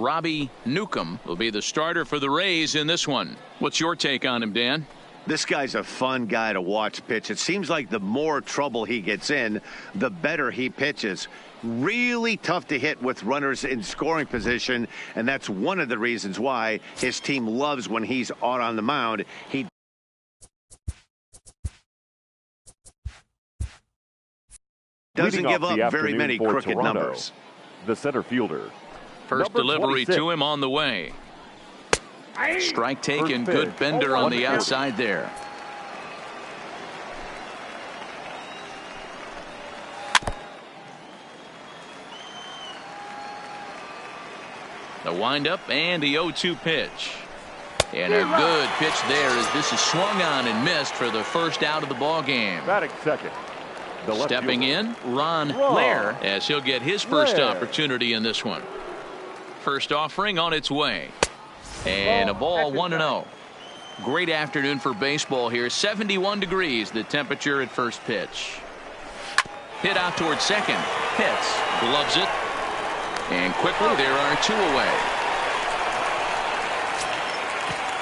Robbie Newcomb will be the starter for the Rays in this one. What's your take on him, Dan? This guy's a fun guy to watch pitch. It seems like the more trouble he gets in, the better he pitches. Really tough to hit with runners in scoring position, and that's one of the reasons why his team loves when he's out on the mound. He doesn't give up very many crooked numbers. The center fielder. First delivery to him on the way. Strike taken. Good bender on the outside there. The windup and the 0-2 pitch. And a good pitch there as this is swung on and missed for the first out of the ball game. Batting second. Stepping in, Ron Lair, as he'll get his first opportunity in this one. First offering on its way. And a ball 1-0. Great afternoon for baseball here. 71 degrees the temperature at first pitch. Hit out towards second. Hits. Gloves it. And quickly there are 2 away.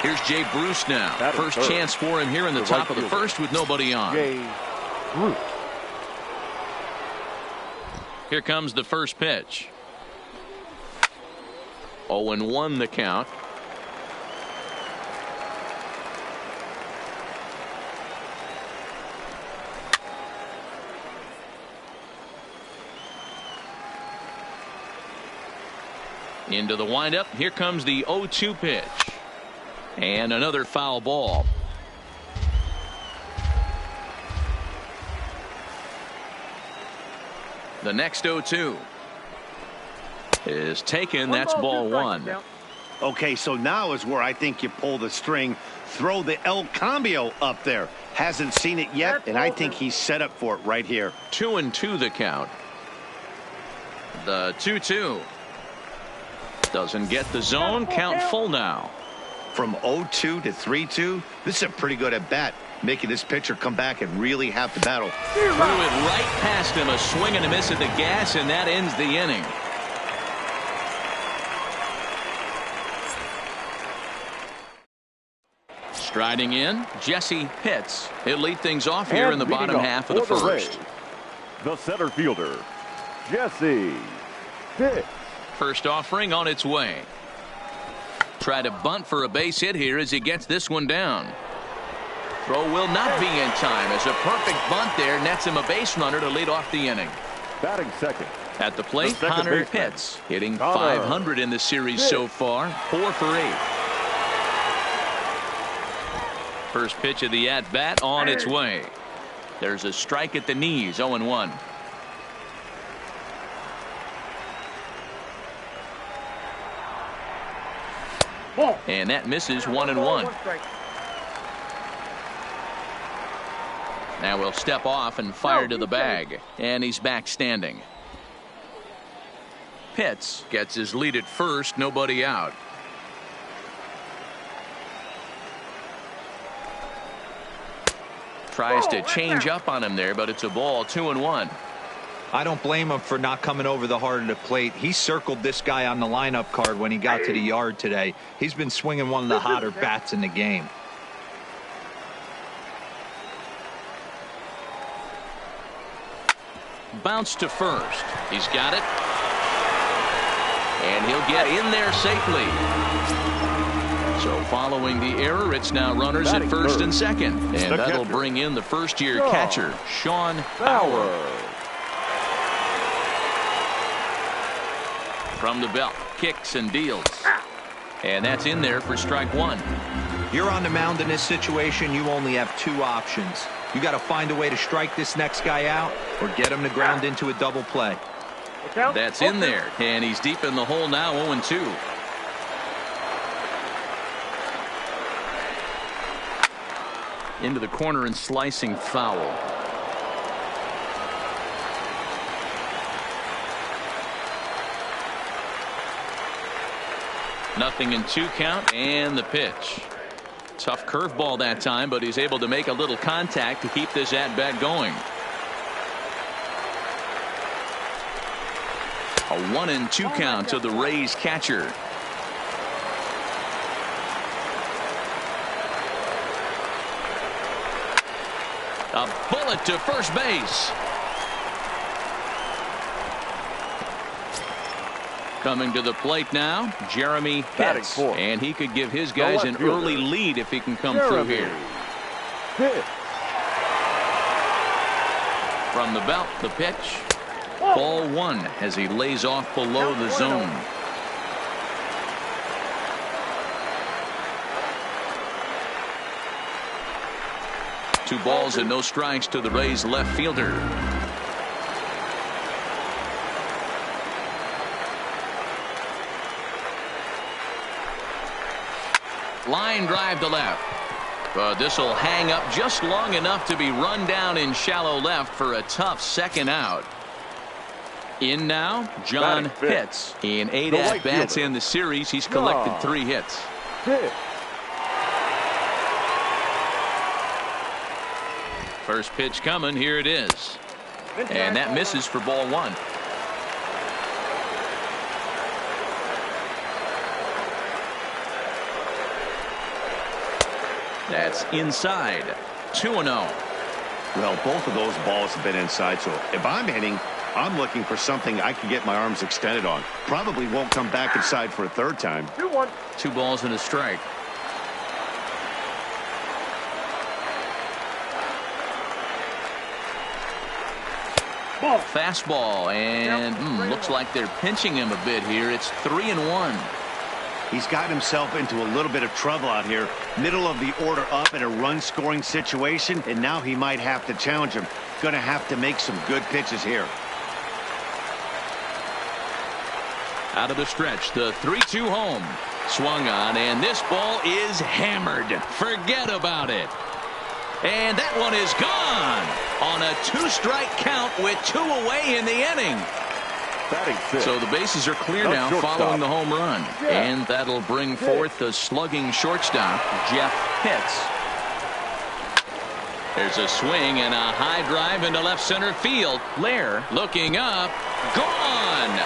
Here's Jay Bruce now. First chance for him here in the top of the first with nobody on. Jay Bruce. Here comes the first pitch. 0-1 the count. Into the windup. Here comes the 0-2 pitch. And another foul ball. The next 0-2 is taken. That's ball 1. Okay, so now is where I think you pull the string. Throw the El Cambio up there. Hasn't seen it yet, and I think he's set up for it right here. 2-2 the count. The 2-2. Doesn't get the zone. Count full now. From 0-2 to 3-2, this is a pretty good at bat, making this pitcher come back and really have to battle. Threw it right past him, a swing and a miss at the gas, and that ends the inning. Striding in, Jesse Pitts. He'll lead things off here in the bottom half of the first. The center fielder, Jesse Pitts. First offering on its way. Try to bunt for a base hit here as he gets this one down. Throw will not be in time as a perfect bunt there nets him a base runner to lead off the inning. Batting second. At the plate, Connor Pitts hitting .500 in the series so far, 4 for 8. First pitch of the at-bat on its way. There's a strike at the knees, 0-1. And that misses, 1-1. Now we'll step off and fire to the bag. And he's back standing. Pitts gets his lead at first, nobody out. Tries to change up on him there, but it's a ball, 2-1. I don't blame him for not coming over the heart of the plate. He circled this guy on the lineup card when he got to the yard today. He's been swinging one of the hotter bats in the game. Bounce to first. He's got it. And he'll get in there safely. So following the error, it's now runners at first and second. And that'll bring in the first-year catcher, Sean Bauer. From the belt, kicks and deals. And that's in there for strike 1. You're on the mound in this situation. You only have 2 options. You got to find a way to strike this next guy out or get him to ground into a double play. That's in there. And he's deep in the hole now, 0-2. Into the corner and slicing foul. Nothing in 2 count and the pitch. Tough curveball that time, but he's able to make a little contact to keep this at bat going. A 1-2 count to the Rays catcher. A bullet to first base. Coming to the plate now, Jeremy Pitts. And he could give his guys an early lead if he can come through here. From the belt, the pitch. Ball one as he lays off below the zone. Two balls and no strikes to the Rays left fielder. Line drive to left. But this will hang up just long enough to be run down in shallow left for a tough second out. In now, John Pitts. In 8 at-bats in the series, he's collected 3 hits. First pitch coming. Here it is. And that misses for ball one. That's inside. 2-0. Well, both of those balls have been inside, so if I'm hitting, I'm looking for something I can get my arms extended on. Probably won't come back inside for a third time. 2-1. 2 balls and a strike. Ball. Fastball, and looks like they're pinching him a bit here. It's 3-1. He's gotten himself into a little bit of trouble out here. Middle of the order up in a run-scoring situation, and now he might have to challenge him. Going to have to make some good pitches here. Out of the stretch, the 3-2 home. Swung on, and this ball is hammered. Forget about it. And that one is gone on a 2-strike count with 2 away in the inning. So the bases are clear now following the home run. And that'll bring forth the slugging shortstop, Jeff Pitts. There's a swing and a high drive into left center field. Lair looking up. Gone.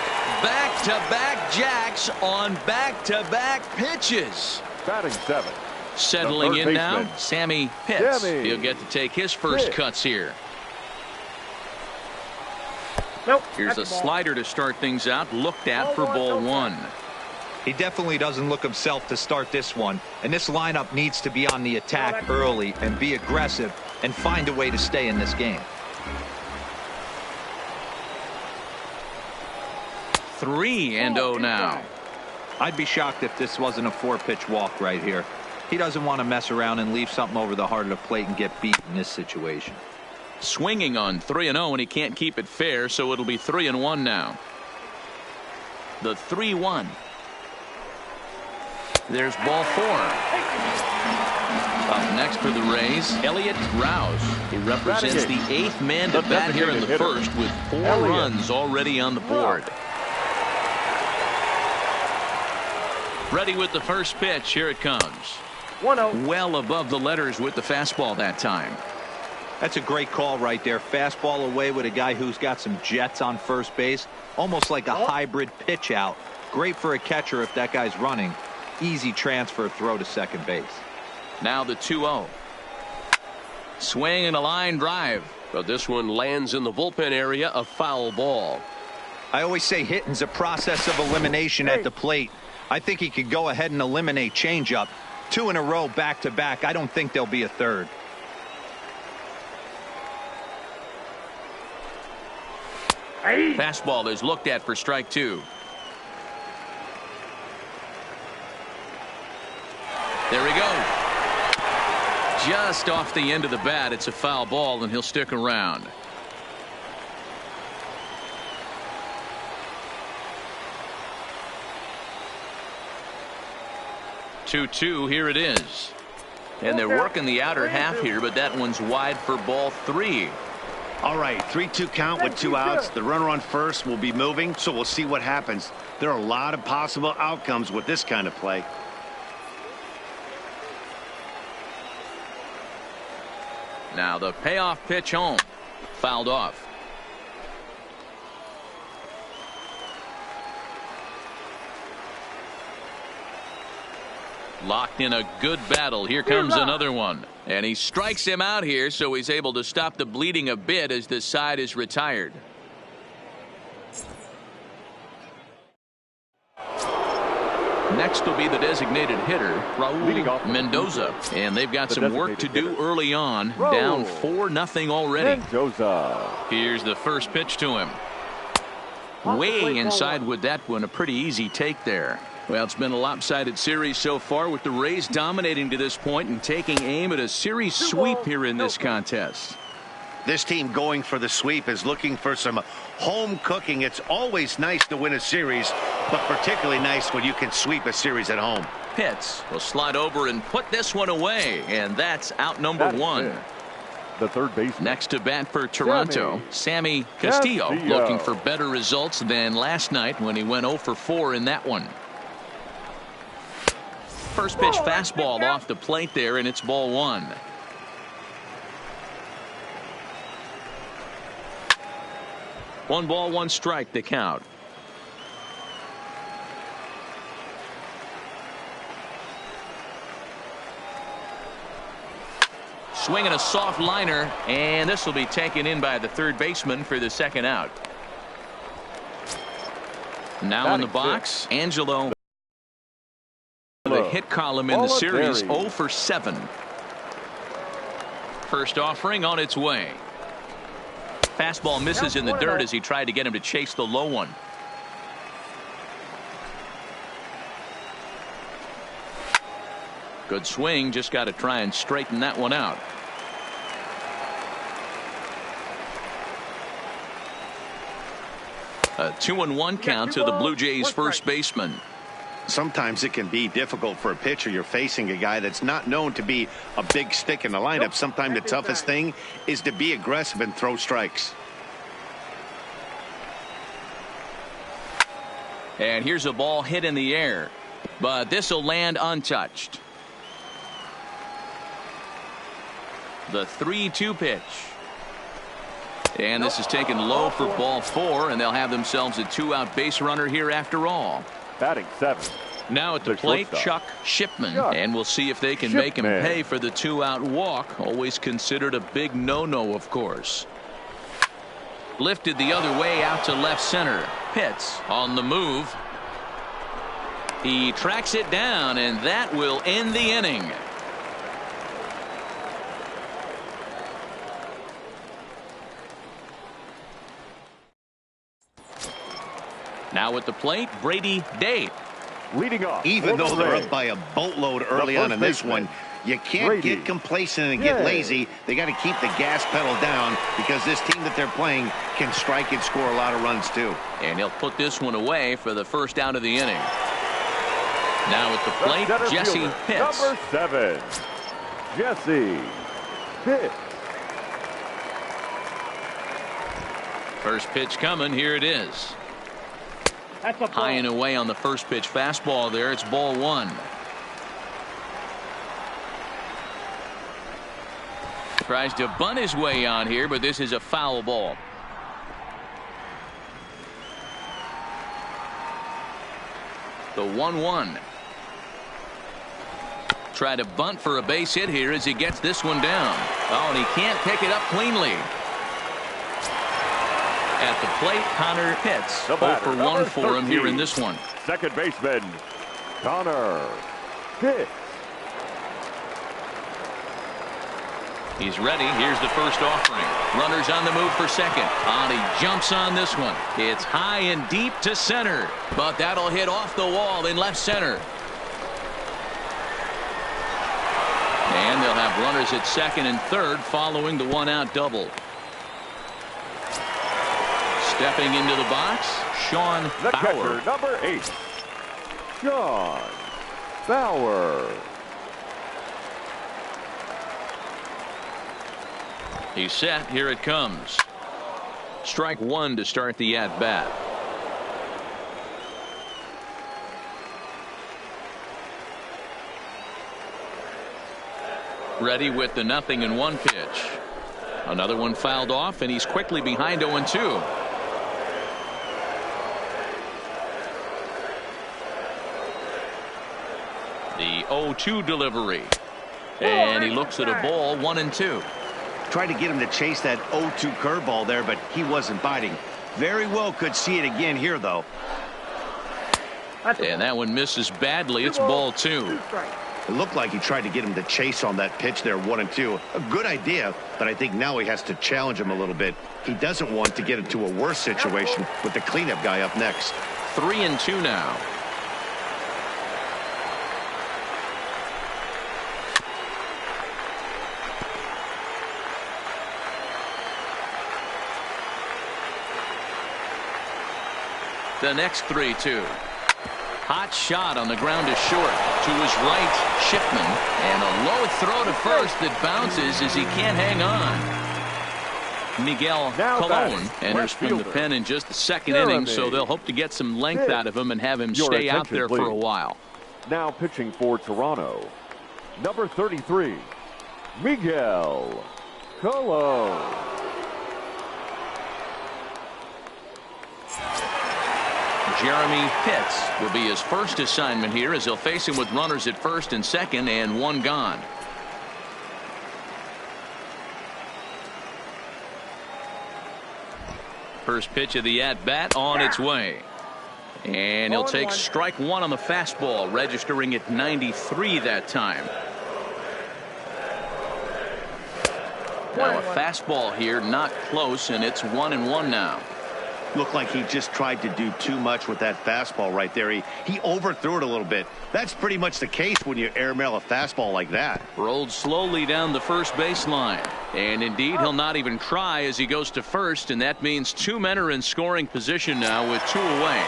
Back-to-back jacks on back-to-back pitches. Batting 7. Settling in now, Sammy Pitts. He'll get to take his first cuts here. Nope. Here's a slider to start things out. Looked at for ball one. He definitely doesn't look himself to start this one. And this lineup needs to be on the attack early and be aggressive and find a way to stay in this game. 3-0 now. I'd be shocked if this wasn't a 4-pitch walk right here. He doesn't want to mess around and leave something over the heart of the plate and get beat in this situation. Swinging on 3-0, and he can't keep it fair, so it'll be 3-1 now. The 3-1. There's ball 4. Up next for the Rays, Elliott Rouse. He represents the 8th man to bat here in the first with 4 runs already on the board. Ready with the first pitch. Here it comes. 1-0. Well above the letters with the fastball that time. That's a great call right there. Fastball away with a guy who's got some jets on first base. Almost like a hybrid pitch out. Great for a catcher if that guy's running. Easy transfer throw to second base. Now the 2-0. Swing and a line drive. But this one lands in the bullpen area, a foul ball. I always say hitting's a process of elimination at the plate. I think he could go ahead and eliminate changeup. 2 in a row back to back. I don't think there'll be a third. Fastball is looked at for strike 2. There we go. Just off the end of the bat. It's a foul ball, and he'll stick around. Two-two. Here it is. And they're working the outer half here, but that one's wide for ball 3. All right, 3-2 count with 2 outs. The runner on first will be moving, so we'll see what happens. There are a lot of possible outcomes with this kind of play. Now the payoff pitch home. Fouled off. Locked in a good battle. Here comes another one. And he strikes him out here, so he's able to stop the bleeding a bit as the side is retired. Next will be the designated hitter, Raul Mendoza. And they've got some work to do early on. Down 4-0 already. Mendoza. Here's the first pitch to him. Way inside with that one. A pretty easy take there. Well, it's been a lopsided series so far, with the Rays dominating to this point and taking aim at a series sweep here in this contest. This team going for the sweep is looking for some home cooking. It's always nice to win a series, but particularly nice when you can sweep a series at home. Pitts will slide over and put this one away, and that's out number one. The third baseman. Next to bat for Toronto, Sammy Castillo, looking for better results than last night when he went 0 for 4 in that one. First pitch fastball off the plate there, and it's ball one. One ball, one strike, the count. Swinging a soft liner, and this will be taken in by the third baseman for the second out. Now in the box, Angelo. The hit column in the series, 0 for 7. First offering on its way. Fastball misses in the dirt as he tried to get him to chase the low one. Good swing, just got to try and straighten that one out. A 2-1 count to the Blue Jays first baseman. Sometimes it can be difficult for a pitcher. You're facing a guy that's not known to be a big stick in the lineup. Sometimes the toughest thing is to be aggressive and throw strikes. And here's a ball hit in the air, but this will land untouched. The 3-2 pitch. And this is taken low for ball 4, and they'll have themselves a 2-out base runner here after all. Batting 7th. Now at the plate, Chuck Shipman. And we'll see if they can make him pay for the 2-out walk. Always considered a big no-no, of course. Lifted the other way out to left center. Pitts on the move. He tracks it down, and that will end the inning. Now at the plate, Brady Day. Leading off. Even though they're up by a boatload early on in this one, you can't get complacent and get lazy. They got to keep the gas pedal down, because this team that they're playing can strike and score a lot of runs too. And he'll put this one away for the first out of the inning. Now at the plate, Jesse Pitts. Number 7, Jesse Pitts. First pitch coming. Here it is. High and away on the first pitch fastball there. It's ball 1. Tries to bunt his way on here, but this is a foul ball. The 1-1. Try to bunt for a base hit here as he gets this one down. Oh, and he can't pick it up cleanly. At the plate, Connor Pitts. 0 for 1 for him here in this one. Second baseman, Connor Pitts. He's ready. Here's the first offering. Runners on the move for second. And he jumps on this one. It's high and deep to center, but that'll hit off the wall in left center. And they'll have runners at second and third following the 1-out double. Stepping into the box, Sean The Bauer. catcher, number 8, Sean Bauer. He's set. Here it comes. Strike 1 to start the at-bat. Ready with the 0-1 pitch. Another one fouled off, and he's quickly behind 0-2. The 0-2 delivery. And he looks at a ball, 1-2. Tried to get him to chase that 0-2 curveball there, but he wasn't biting. Very well could see it again here, though. And that one misses badly. It's ball 2. It looked like he tried to get him to chase on that pitch there, 1-2. A good idea, but I think now he has to challenge him a little bit. He doesn't want to get into a worse situation with the cleanup guy up next. 3-2 now. The next 3-2. Hot shot on the ground is short. To his right, Shipman. And a low throw to first that bounces as he can't hang on. Miguel Colon enters from the pen in just the second inning, so they'll hope to get some length out of him and have him stay out there for a while. Now pitching for Toronto, number 33, Miguel Colon. Jeremy Pitts will be his first assignment here as he'll face him with runners at first and second and one gone. First pitch of the at-bat on its way. And he'll take strike one on the fastball, registering at 93 that time. Now a fastball here, not close, and it's 1-1 now. Looked like he just tried to do too much with that fastball right there. He overthrew it a little bit. That's pretty much the case when you airmail a fastball like that. Rolled slowly down the first baseline. And indeed, he'll not even try as he goes to first, and that means two men are in scoring position now with two away.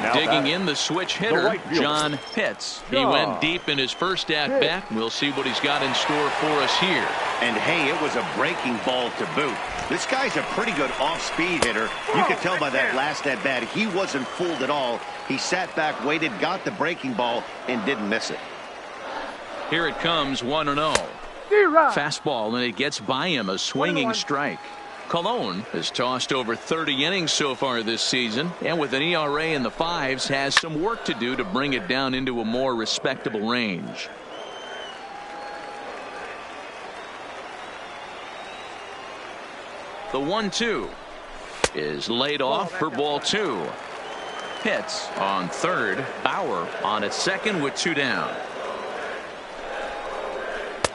Now digging in the switch hitter, right John Pitts. He went deep in his first at-bat. We'll see what he's got in store for us here. And hey, it was a breaking ball to boot. This guy's a pretty good off-speed hitter. You could tell by that last at-bat he wasn't fooled at all. He sat back, waited, got the breaking ball, and didn't miss it. Here it comes, 1-0. Fastball, and it gets by him, a swinging strike. Colon has tossed over 30 innings so far this season, and with an ERA in the 5s, has some work to do to bring it down into a more respectable range. The 1-2 is laid off for ball 2. Pitts on third, Bauer on at second with two down.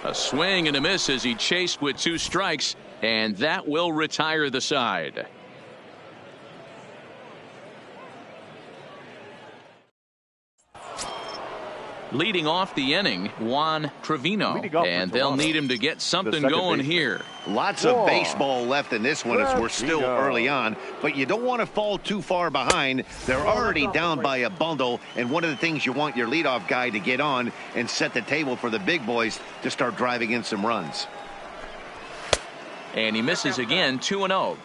A swing and a miss as he chased with two strikes, and that will retire the side. Leading off the inning, Juan Trevino, and they'll need him to get something going here. Lots of baseball left in this one as we're still early on, but you don't want to fall too far behind. They're already down by a bundle, and one of the things you want your leadoff guy to get on and set the table for the big boys to start driving in some runs. And he misses again, 2-0.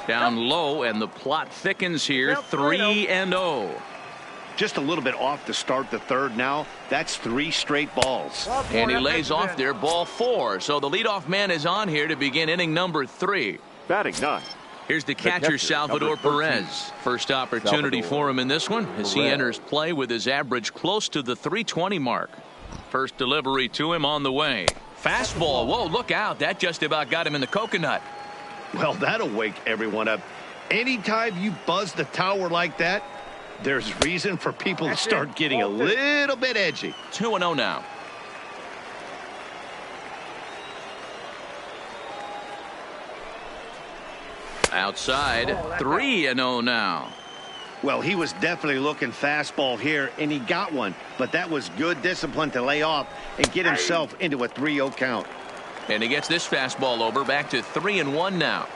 Down low, and the plot thickens here, 3-0. Just a little bit off to start the third now. That's 3 straight balls. And he lays off there, ball 4. So the leadoff man is on here to begin inning number 3. Batting 9. Here's the catcher, Salvador Perez. First opportunity for him in this one as he enters play with his average close to the 320 mark. First delivery to him on the way. Fastball. Whoa, look out. That just about got him in the coconut. Well, that'll wake everyone up. Anytime you buzz the tower like that, there's reason for people to start getting a little bit edgy. 2-0 now. Outside, 3-0 now. Well, he was definitely looking fastball here, and he got one. But that was good discipline to lay off and get himself into a 3-0 count. And he gets this fastball over, back to 3-1 now.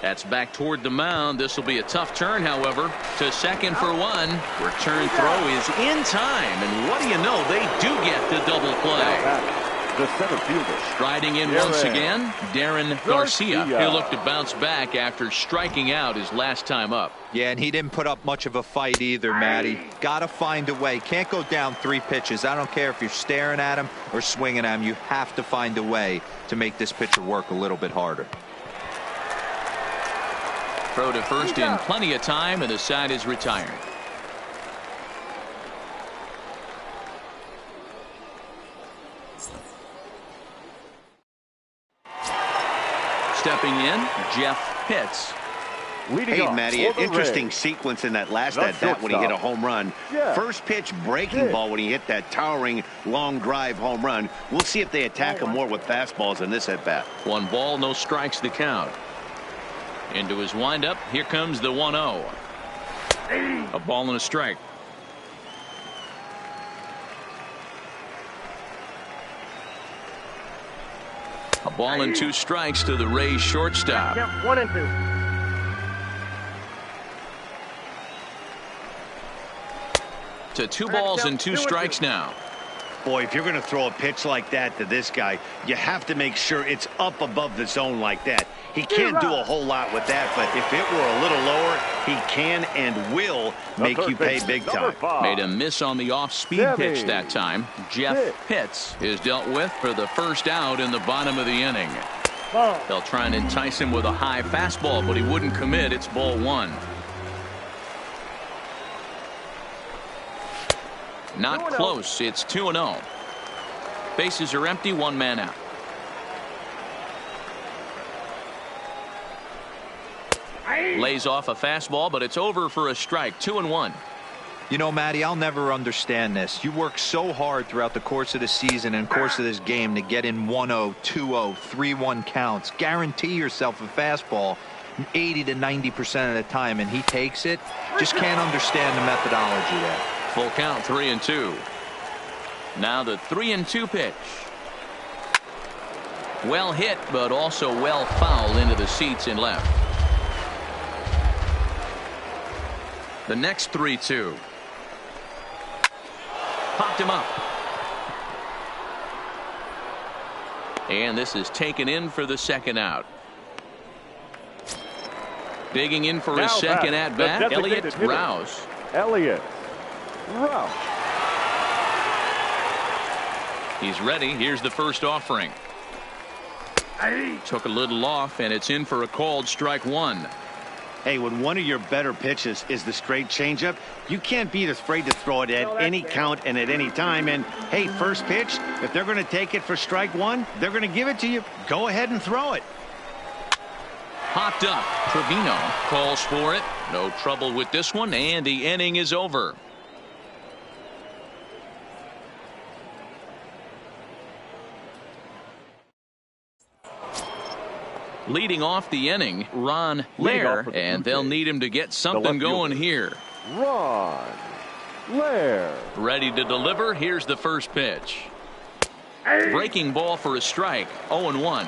That's back toward the mound. This will be a tough turn, however, to second for one. Return throw is in time, and what do you know? They do get the double play. The center fielder. Striding in once again, Darren Garcia. He'll look to bounce back after striking out his last time up. Yeah, and he didn't put up much of a fight either, Matty. Got to find a way. Can't go down 3 pitches. I don't care if you're staring at him or swinging at him. You have to find a way to make this pitcher work a little bit harder. Throw to first in plenty of time, and the side is retired. Stepping in, Jeff Pitts. Hey, Matty, an interesting sequence in that last at-bat when he hit a home run. First pitch breaking ball when he hit that towering long drive home run. We'll see if they attack him more with fastballs in this at-bat. 1 ball, no strikes to count. Into his windup. Here comes the 1-0. A ball and a strike. A ball and 2 strikes to the Rays shortstop. 1 and 2. To 2 balls and 2 strikes now. Boy, if you're going to throw a pitch like that to this guy, you have to make sure it's up above the zone like that. He can't do a whole lot with that, but if it were a little lower, he can and will make you pay big time. Made a miss on the off-speed pitch that time. Jeff Pitts is dealt with for the first out in the bottom of the inning. They'll try and entice him with a high fastball, but he wouldn't commit. It's ball 1. Not close. It's 2-0. Bases are empty. 1 man out. Lays off a fastball, but it's over for a strike. 2-1. You know, Matty, I'll never understand this. You work so hard throughout the course of the season and course of this game to get in 1-0, 2-0, 3-1 counts. Guarantee yourself a fastball 80 to 90% of the time, and he takes it. Just can't understand the methodology there. Full count, 3-2. Now the 3-2 pitch. Well hit, but also well fouled into the seats in left. The next 3-2. Popped him up. And this is taken in for the second out. Digging in for his second at bat, Elliott Rouse. Elliott Rouse. He's ready. Here's the first offering. Took a little off, and it's in for a called strike 1. Hey, when one of your better pitches is the straight changeup, you can't be afraid to throw it at any count and at any time. And, hey, first pitch, if they're going to take it for strike 1, they're going to give it to you. Go ahead and throw it. Popped up. Trevino calls for it. No trouble with this one, and the inning is over. Leading off the inning, Ron Lair, and they'll need him to get something going here. Ron Lair. Ready to deliver. Here's the first pitch. Breaking ball for a strike. 0-1.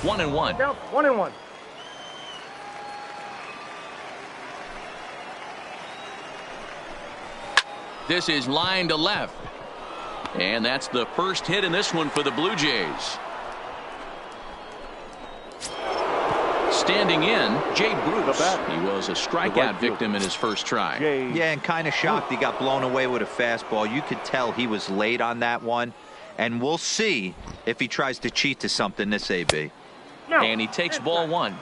One and one. 1-1. This is line to left. And that's the first hit in this one for the Blue Jays. Standing in, Jay Bruce. He was a strikeout victim in his first try. Yeah, and kind of shocked he got blown away with a fastball. You could tell he was late on that one. And we'll see if he tries to cheat to something this AB. And he takes ball 1.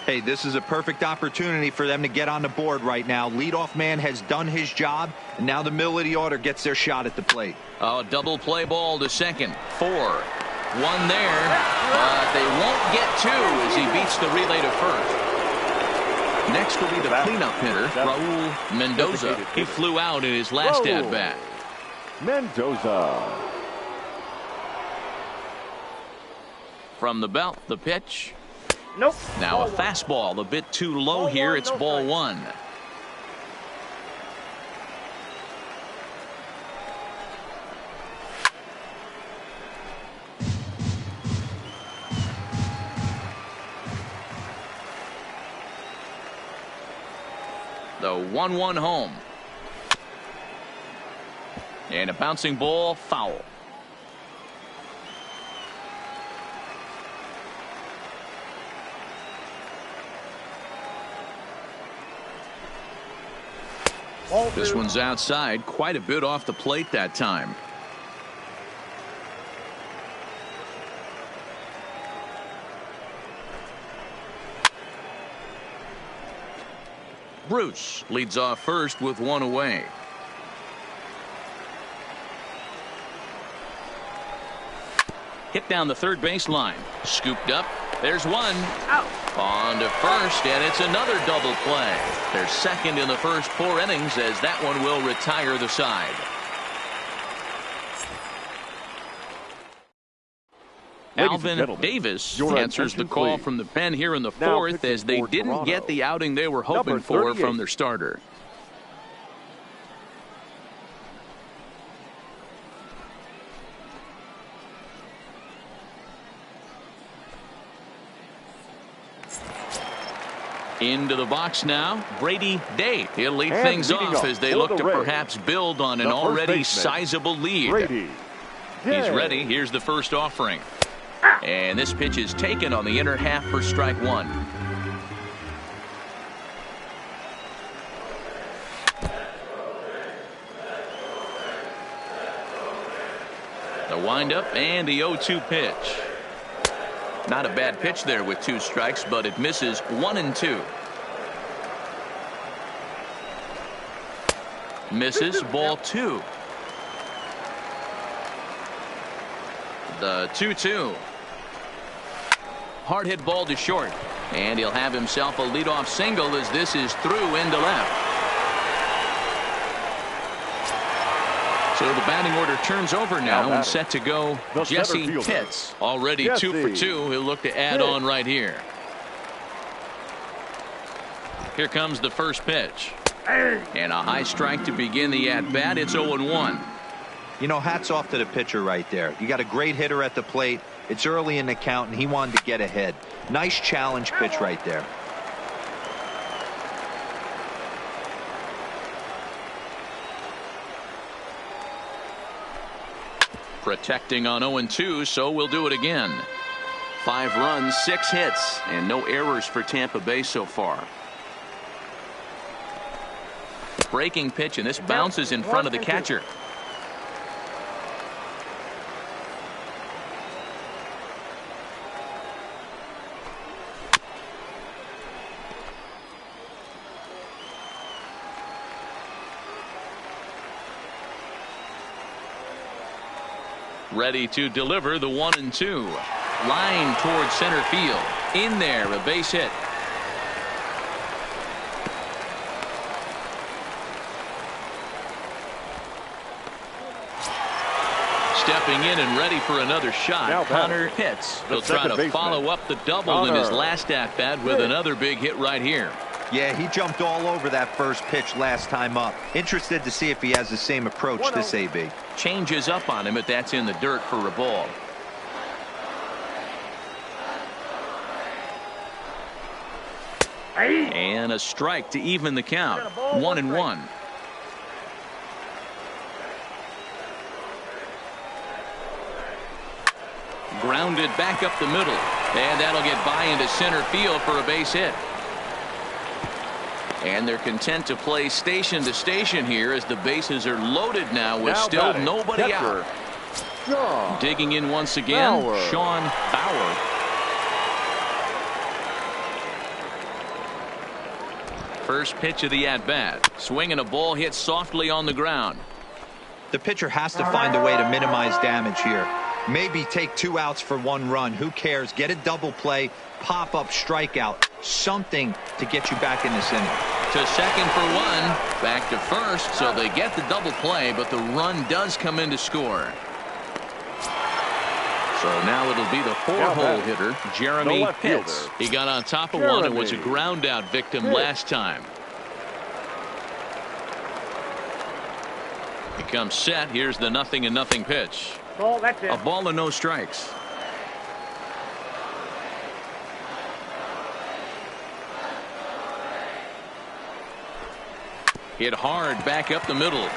Hey, this is a perfect opportunity for them to get on the board right now. Leadoff man has done his job, and now the middle of the order gets their shot at the plate. Oh, double play ball to second. 4. 1 there, but they won't get 2 as he beats the relay to first. Next will be the cleanup hitter, Raul Mendoza. He flew out in his last at-bat. Mendoza. From the belt, the pitch. Nope. Now a fastball, a bit too low here. It's ball 1. The 1-1 home. And a bouncing ball, foul. This one's outside, quite a bit off the plate that time. Bruce leads off first with one away. Hit down the third baseline. Scooped up. There's one. Out. On to first, and it's another double play. They're second in the first 4 innings as that one will retire the side. Alvin Davis answers the call from the pen here in the 4th as they didn't get the outing they were hoping for from their starter. Into the box now, Brady Day. He'll lead things off as they look to perhaps build on an already sizable lead. He's ready. Here's the first offering. And this pitch is taken on the inner half for strike 1. The windup and the 0-2 pitch. Not a bad pitch there with 2 strikes, but it misses 1-2. Misses, ball 2. The 2-2. Hard hit ball to short. And he'll have himself a leadoff single as this is through into left. So the batting order turns over now and set to go Jesse Pitts. Already 2 for 2. He'll look to add on right here. Here comes the first pitch. And a high strike to begin the at-bat. It's 0-1. You know, hats off to the pitcher right there. You got a great hitter at the plate. It's early in the count, and he wanted to get ahead. Nice challenge pitch right there. Protecting on 0-2, so we'll do it again. 5 runs, 6 hits, and no errors for Tampa Bay so far. Breaking pitch, and this bounces in front of the catcher. Ready to deliver the 1-2. Line towards center field. In there, a base hit. Stepping in and ready for another shot. Connor Pitts. He'll try to follow up the double in his last at-bat with another big hit right here. Yeah, he jumped all over that first pitch last time up. Interested to see if he has the same approach this AB. Changes up on him, but that's in the dirt for a ball. And a strike to even the count. 1-1. Grounded back up the middle. And that'll get by into center field for a base hit. And they're content to play station to station here as the bases are loaded now with still nobody out. Digging in once again, Sean Bauer. First pitch of the at-bat. Swinging a ball hit softly on the ground. The pitcher has to find a way to minimize damage here. Maybe take 2 outs for 1 run. Who cares? Get a double play, pop up, strikeout, something to get you back in this inning. To second for 1, back to first, so they get the double play, but the run does come in to score. So now it'll be the 4-hole hitter, Jeremy Pitts. He got on top of one and was a ground out victim last time. He comes set. Here's the 0-0 pitch. Ball, that's it. A ball and no strikes. Hit hard back up the middle.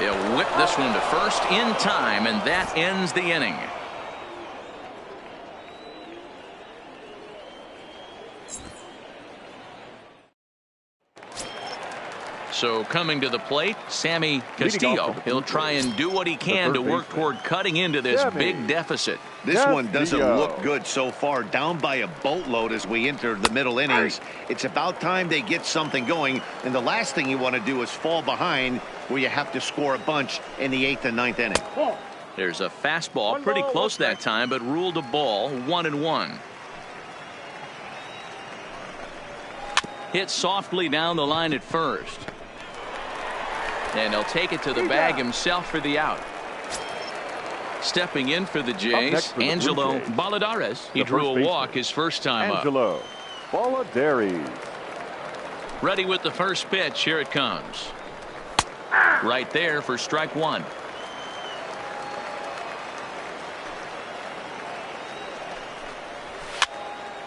He'll whip this one to first in time, and that ends the inning. So coming to the plate, Sammy Castillo. He'll try and do what he can to work toward cutting into this big deficit. This one doesn't look good so far. Down by a boatload as we enter the middle innings. It's about time they get something going. And the last thing you want to do is fall behind where you have to score a bunch in the 8th and 9th inning. There's a fastball pretty close that time, but ruled a ball. 1-1. Hit softly down the line at first. And he'll take it to the bag himself for the out. Stepping in for the Jays, Angelo Balladares. He drew a walk his first time up. Angelo Balladares. Ready with the first pitch. Here it comes. Right there for strike one.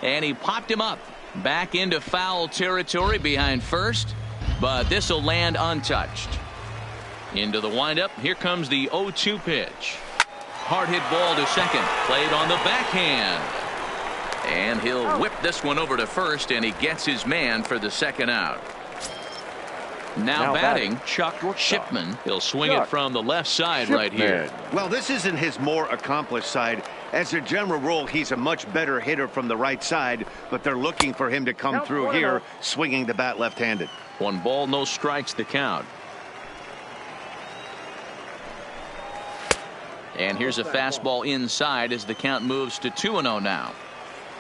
And he popped him up. Back into foul territory behind first. But this will land untouched. Into the windup. Here comes the 0-2 pitch. Hard hit ball to second. Played on the backhand. And he'll whip this one over to first, and he gets his man for the second out. Now batting, Chuck Shipman. He'll swing it from the left side right here. Well, this isn't his more accomplished side. As a general rule, he's a much better hitter from the right side, but they're looking for him to come through here, swinging the bat left-handed. 1 ball, no strikes the count. And here's a fastball inside as the count moves to 2-0 now.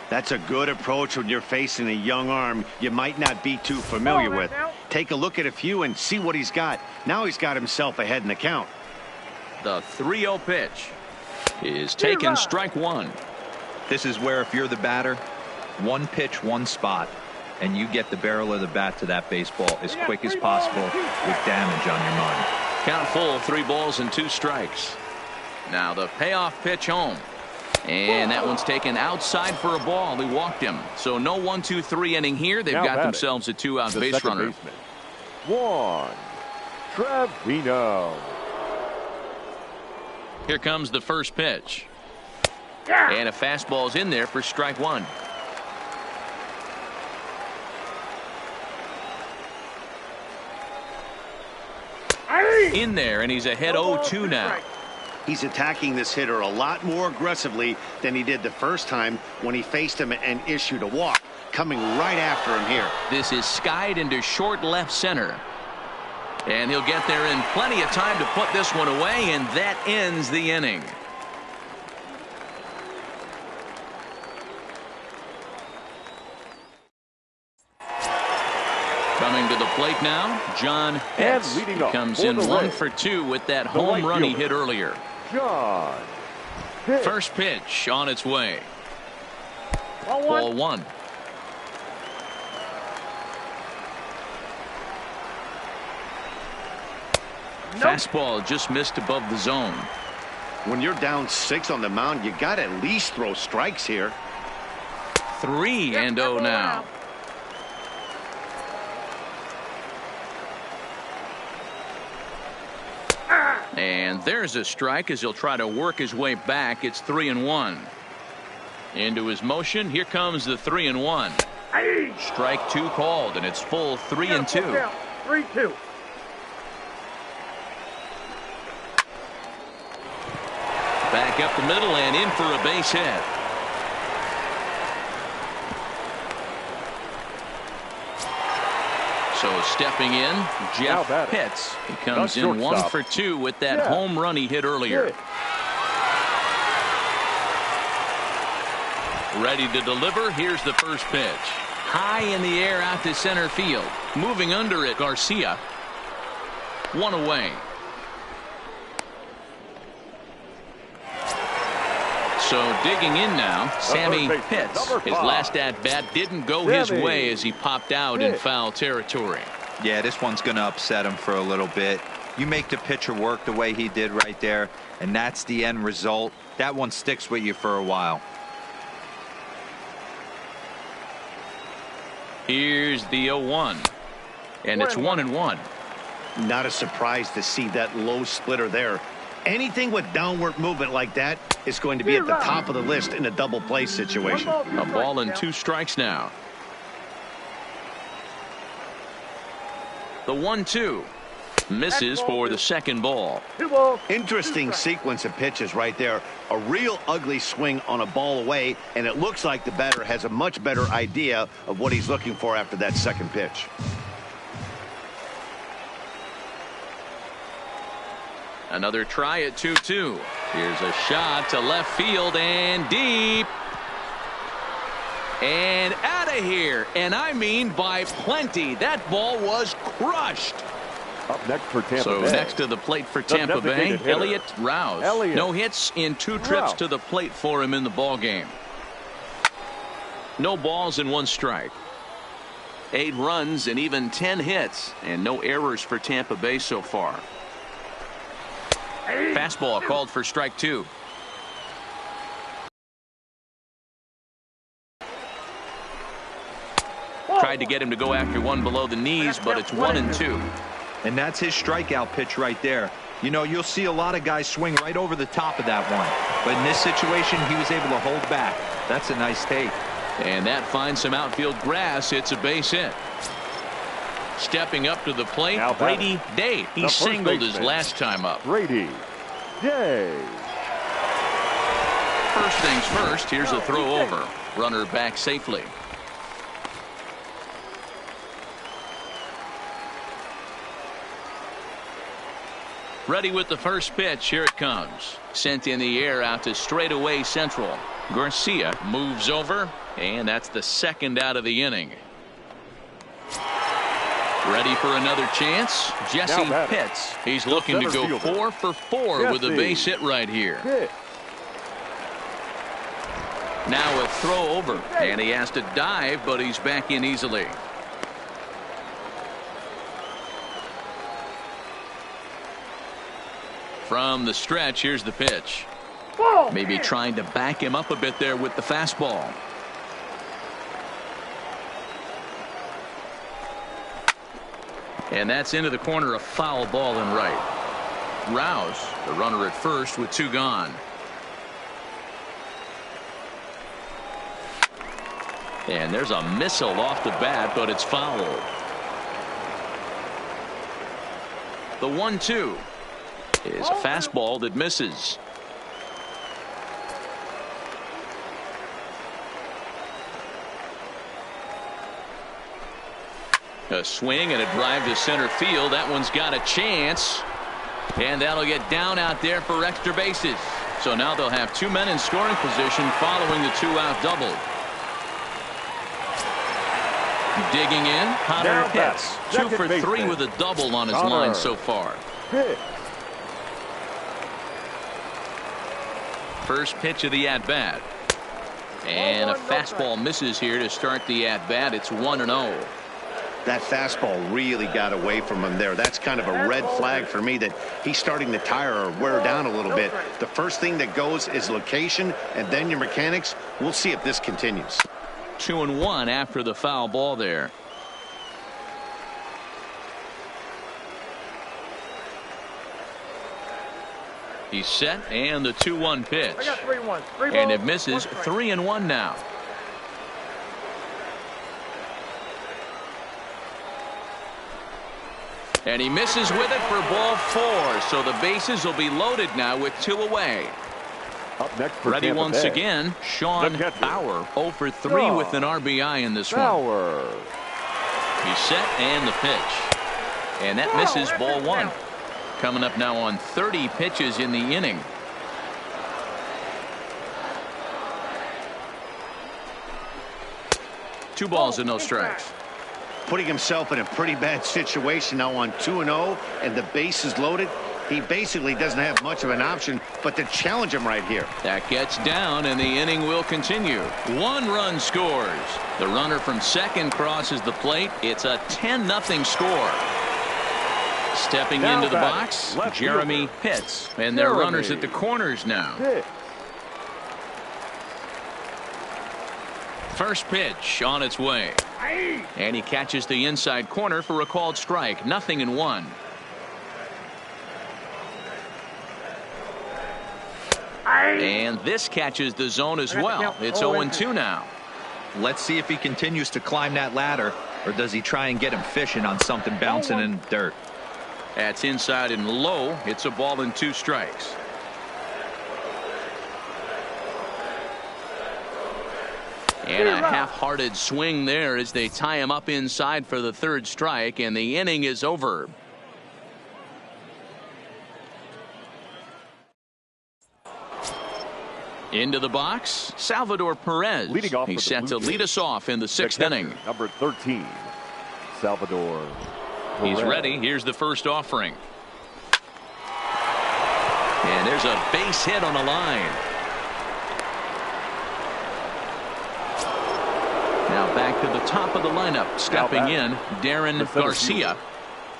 That's a good approach when you're facing a young arm you might not be too familiar with. Take a look at a few and see what he's got. Now he's got himself ahead in the count. The 3-0 pitch is taken, strike one. This is where if you're the batter, one pitch, one spot, and you get the barrel of the bat to that baseball as quick as possible with damage on your mind. Count full, 3 balls and 2 strikes. Now the payoff pitch home. And that one's taken outside for a ball. He walked him. So no 1-2-3 inning here. They've got themselves a 2-out base runner. Juan Trevino. Here comes the first pitch. And a fastball's in there for strike one. In there, and he's ahead 0-2 now. He's attacking this hitter a lot more aggressively than he did the first time when he faced him and issued a walk. Coming right after him here. This is skied into short left center. And he'll get there in plenty of time to put this one away, and that ends the inning. Coming to the plate now, John Hetz. He comes in 1 for 2 with that home run he hit earlier. John First pitch on its way. Ball one. Fastball just missed above the zone. When you're down 6 on the mound, you got to at least throw strikes here. 3-0 now. And there's a strike as he'll try to work his way back. It's 3-1. Into his motion. Here comes the 3-1. Strike 2 called, and it's full 3-2. 3-2. Back up the middle and in for a base hit. So stepping in, Jeff Pitts. He comes in 1 for 2 with that home run he hit earlier. Ready to deliver. Here's the first pitch. High in the air out to center field. Moving under it, Garcia. 1 away. So digging in now, Sammy Pitts. His last at-bat didn't go his way as he popped out in foul territory. Yeah, this one's going to upset him for a little bit. You make the pitcher work the way he did right there, and that's the end result. That one sticks with you for a while. Here's the 0-1. And it's 1-1. Not a surprise to see that low splitter there. Anything with downward movement like that is going to be at the top of the list in a double play situation. A ball and 2 strikes now. The 1-2 misses for the second ball. 2 balls. Interesting sequence of pitches right there. A real ugly swing on a ball away, and it looks like the batter has a much better idea of what he's looking for after that second pitch. Another try at 2-2. Here's a shot to left field and deep. And out of here. And I mean by plenty. That ball was crushed. Up next for Tampa So Bay. next to the plate for Tampa Bay, designated hitter, Elliott Rouse. Elliott No hits in 2 trips Rouse. to the plate for him in the ball game. No balls and 1 strike. 8 runs and even 10 hits, and no errors for Tampa Bay so far. Fastball called for strike 2. Tried to get him to go after one below the knees, but it's 1-2. And that's his strikeout pitch right there. You know, you'll see a lot of guys swing right over the top of that one. But in this situation, he was able to hold back. That's a nice take. And that finds some outfield grass. It's a base hit. Stepping up to the plate, Now Brady Day. He the first singled his baseman. last time up. Brady Day. First things first, here's a throw over. Runner back safely. Ready with the first pitch. Here it comes. Sent in the air out to straightaway central. Garcia moves over, and that's the second out of the inning. Ready for another chance. Jesse Now batting. Pitts. He's looking to center go fielder. 4 for 4 with a Jesse base hit right here. Hit. Now a throw over, and he has to dive, but he's back in easily. From the stretch, here's the pitch. Maybe trying to back him up a bit there with the fastball. And that's into the corner, a foul ball and right. Rouse, the runner at first with 2 gone. And there's a missile off the bat, but it's foul. The 1-2 is a fastball that misses. A swing and a drive to center field. That one's got a chance. And that'll get down out there for extra bases. So now they'll have 2 men in scoring position following the 2-out double. Digging in, Connor Now Pitts. batting, 2 for 3 baseman. with a double on his Connor. line so far. Hit. First pitch of the at-bat. And a fastball misses here to start the at-bat. It's 1-0. That fastball really got away from him there. That's kind of a red flag for me that he's starting to tire or wear down a little bit. The first thing that goes is location and then your mechanics. We'll see if this continues. 2-1 after the foul ball there. He's set, and the 2-1 pitch. I got 3-1. 3 balls. And it misses. 1 strike. 3-1 now. And he misses with it for ball 4. So the bases will be loaded now with 2 away. Up next for Ready Tampa once Bay. again, Sean The catcher. Bauer. 0 for 3 Shaw. with an RBI in this one. Bauer. He's set, and the pitch. And that misses ball 1. Coming up now on 30 pitches in the inning. Two balls and no strikes. Putting himself in a pretty bad situation now on 2-0 and the base is loaded. He basically doesn't have much of an option but to challenge him right here. That gets down, and the inning will continue. 1 run scores. The runner from second crosses the plate. It's a 10-0 score. Stepping Now into the batting, box, left Jeremy fielder. Pitts. And their Jeremy. runners at the corners now. Hit. First pitch on its way. And he catches the inside corner for a called strike. 0-1. And this catches the zone as well. It's 0-2 now. Let's see if he continues to climb that ladder. Or does he try and get him fishing on something bouncing in the dirt? That's inside and low. It's a ball and 2 strikes. And a half-hearted swing there as they tie him up inside for the 3rd strike, and the inning is over. Into the box, Salvador Perez. Leading off He's set to lead us off in the 6th inning. Number 13, Salvador Perez. He's ready. Here's the first offering. And there's a base hit on the line. Now back to the top of the lineup. Stepping in, Darren Garcia.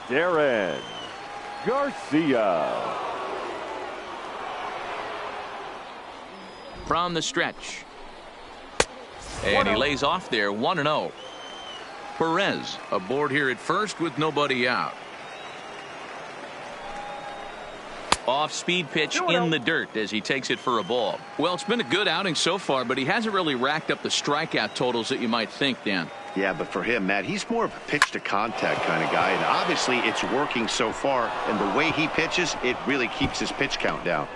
Darren Garcia. From the stretch. And he lays off there, 1-0. Perez aboard here at first with nobody out. Off-speed pitch in the dirt as he takes it for a ball. Well, it's been a good outing so far, but he hasn't really racked up the strikeout totals that you might think, Dan. Yeah, but for him, Matt, he's more of a pitch-to-contact kind of guy, and obviously it's working so far, and the way he pitches, it really keeps his pitch count down.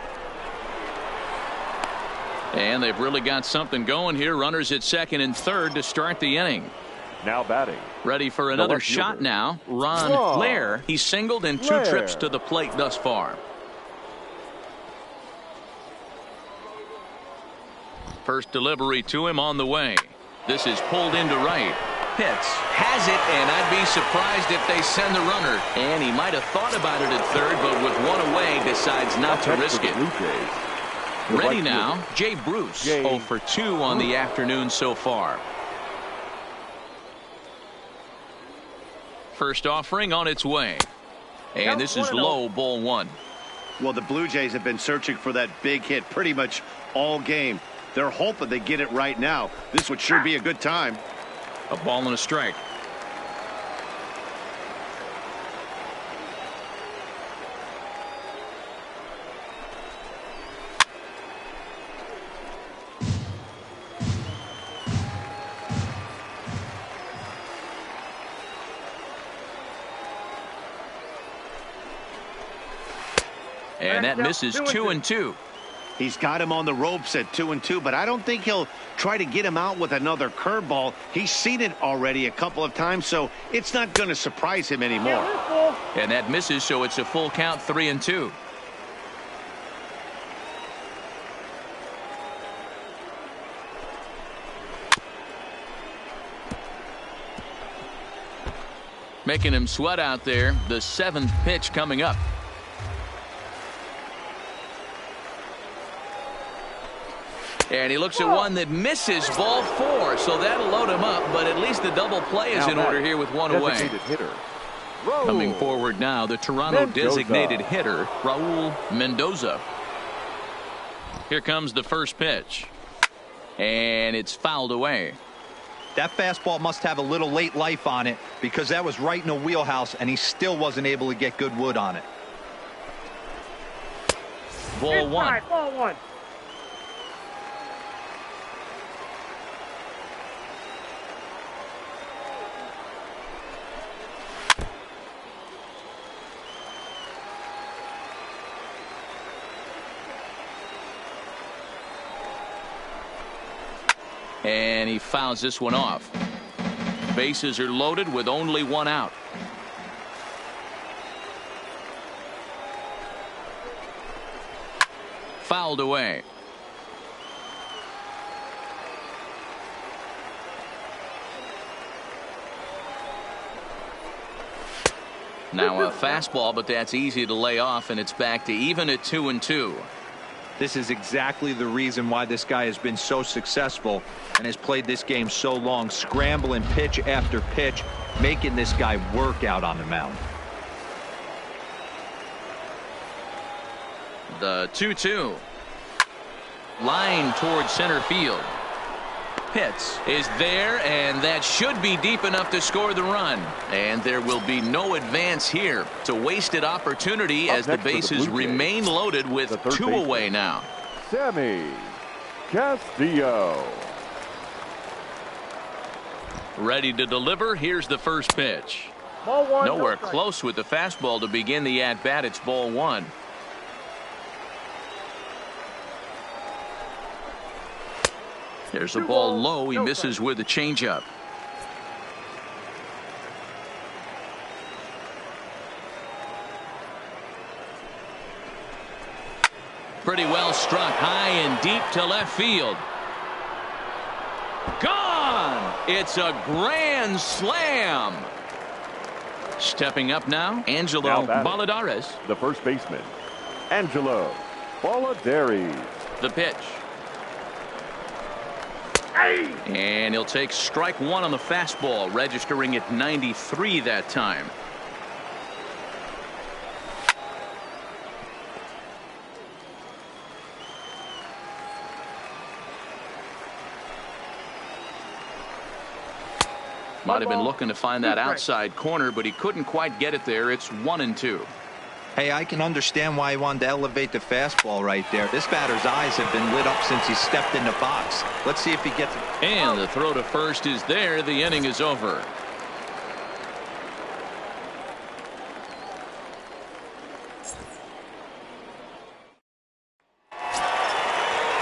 And they've really got something going here. Runners at 2nd and 3rd to start the inning. Now batting. Ready for another shot now. Ron Lair. He's singled in 2 trips to the plate thus far. First delivery to him on the way. This is pulled into right. Pitts has it, and I'd be surprised if they send the runner. And he might have thought about it at 3rd, but with 1 away, decides not to risk it. Ready now, Jay Bruce. 0 for 2 on the afternoon so far. First offering on its way. And this is low, ball 1. Well, the Blue Jays have been searching for that big hit pretty much all game. They're hoping they get it right now. This would sure be a good time. A ball and a strike. And that misses 2-2. He's got him on the ropes at 2-2, but I don't think he'll try to get him out with another curveball. He's seen it already a couple of times, so it's not going to surprise him anymore. And that misses, so it's a full count, 3-2. Making him sweat out there. The 7th pitch coming up. And he looks at one that misses, ball 4. So that'll load him up, but at least the double play is in order here with 1 away. Coming forward now, the Toronto designated hitter, Raul Mendoza. Here comes the first pitch. And it's fouled away. That fastball must have a little late life on it, because that was right in the wheelhouse, and he still wasn't able to get good wood on it. Ball 1. Ball 1. And he fouls this one off. Bases are loaded with only 1 out. Fouled away. Now a fastball, but that's easy to lay off, and it's back to even at 2-2. This is exactly the reason why this guy has been so successful and has played this game so long, scrambling pitch after pitch, making this guy work out on the mound. The 2-2. Line towards center field. Pitts is there, and that should be deep enough to score the run. And there will be no advance here. It's a wasted opportunity as the bases remain loaded with 2 away now. Sammy Castillo. Ready to deliver. Here's the first pitch. Ball one. Nowhere no strike. close with the fastball to begin the at-bat. It's ball one. There's a ball low. He misses with a changeup. Pretty well struck high and deep to left field. Gone! It's a grand slam. Stepping up now, Angelo Balladares. The first baseman, Angelo Balladares. The pitch. And he'll take strike one on the fastball, registering at 93 that time. Might have been looking to find that outside corner, but he couldn't quite get it there. It's 1-2. Hey, I can understand why he wanted to elevate the fastball right there. This batter's eyes have been lit up since he stepped in the box. Let's see if he gets it. And the throw to first is there. The inning is over.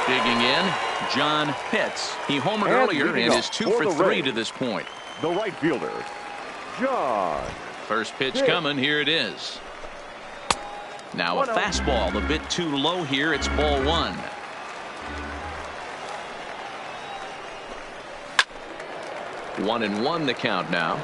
Digging in, John Pitts. He homered earlier and is 2 for 3 to this point. The right fielder, John. First pitch coming. Here it is. Now a fastball a bit too low here. It's ball one. One and one the count now.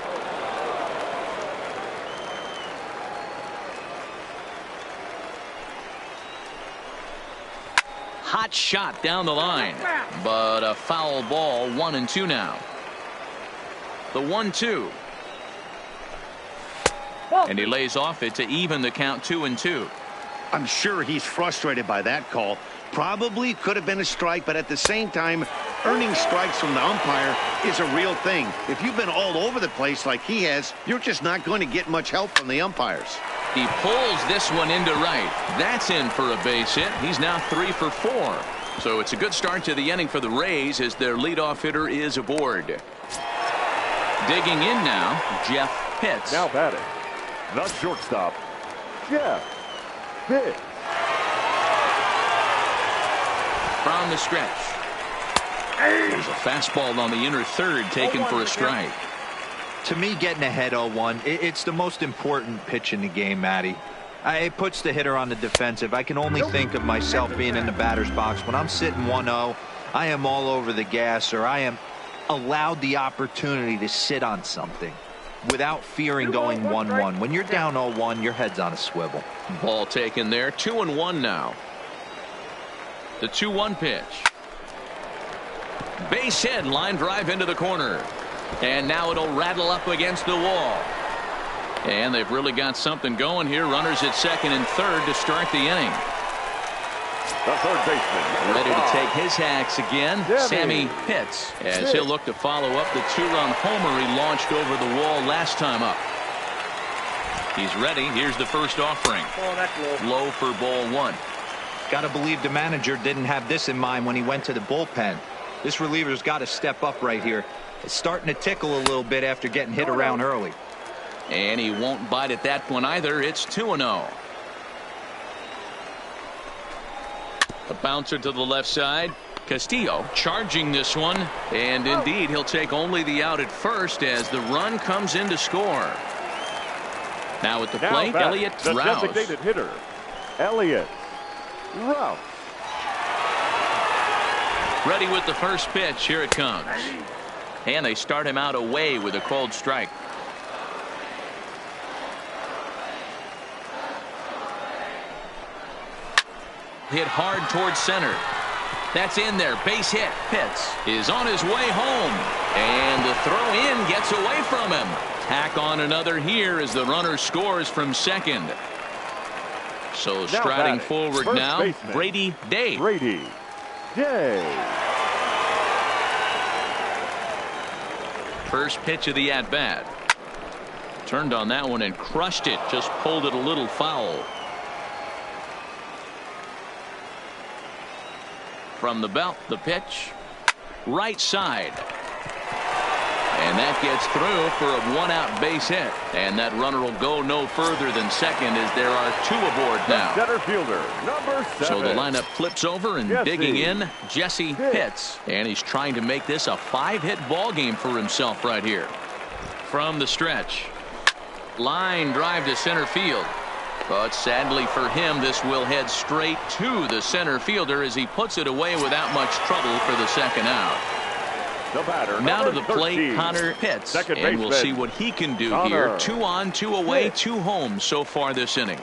Hot shot down the line, but a foul ball. 1-2 now. The 1-2. And he lays off it to even the count. 2-2. I'm sure he's frustrated by that call. Probably could have been a strike, but at the same time, earning strikes from the umpire is a real thing. If you've been all over the place like he has, you're just not going to get much help from the umpires. He pulls this one into right. That's in for a base hit. He's now 3 for 4. So it's a good start to the inning for the Rays as their leadoff hitter is aboard. Digging in now, Jeff Pitts. Now batting, the shortstop, Jeff Pitts. From the stretch. There's a fastball on the inner third taken for a strike. To me, getting ahead 0-1, it's the most important pitch in the game, Matty. It puts the hitter on the defensive. I can only think of myself being in the batter's box. When I'm sitting 1-0, I am all over the gas, or I am allowed the opportunity to sit on something without fearing going 1-1. When you're down 0-1, your head's on a swivel. Ball taken there. 2-1 now. The 2-1 pitch. Base hit, line drive into the corner. And now it'll rattle up against the wall. And they've really got something going here. Runners at second and third to start the inning. The third baseman, ready to take his hacks again, Sammy Pitts, as he'll look to follow up the 2-run homer he launched over the wall last time up. He's ready. Here's the first offering. Oh, that's low. Low for ball one. Got to believe the manager didn't have this in mind when he went to the bullpen. This reliever's got to step up right here. It's starting to tickle a little bit after getting hit around early. And he won't bite at that one either. It's 2-0. A bouncer to the left side. Castillo charging this one. And indeed, he'll take only the out at first as the run comes in to score. Now at the plate, Elliot the Rouse. Designated hitter, Elliot Rouse. Ready with the first pitch. Here it comes. And they start him out away with a called strike. Hit hard towards center. That's in there. Base hit. Pitts is on his way home. And the throw in gets away from him. Tack on another here as the runner scores from second. So striding forward now, baseman, Brady Day. Brady Day. First pitch of the at-bat. Turned on that one and crushed it. Just pulled it a little foul. From the belt, the pitch. Right side. And that gets through for a one-out base hit. And that runner will go no further than second as there are two aboard now. Center fielder, number 7. So the lineup flips over and digging in, Jesse Pitts. And he's trying to make this a 5-hit ball game for himself right here. From the stretch. Line drive to center field. But sadly for him, this will head straight to the center fielder as he puts it away without much trouble for the second out. The batter, now to the 13, plate, Connor Pitts. Second and we'll baseman, see what he can do Connor here. 2 on, 2 away, Pitts. 2 home so far this inning.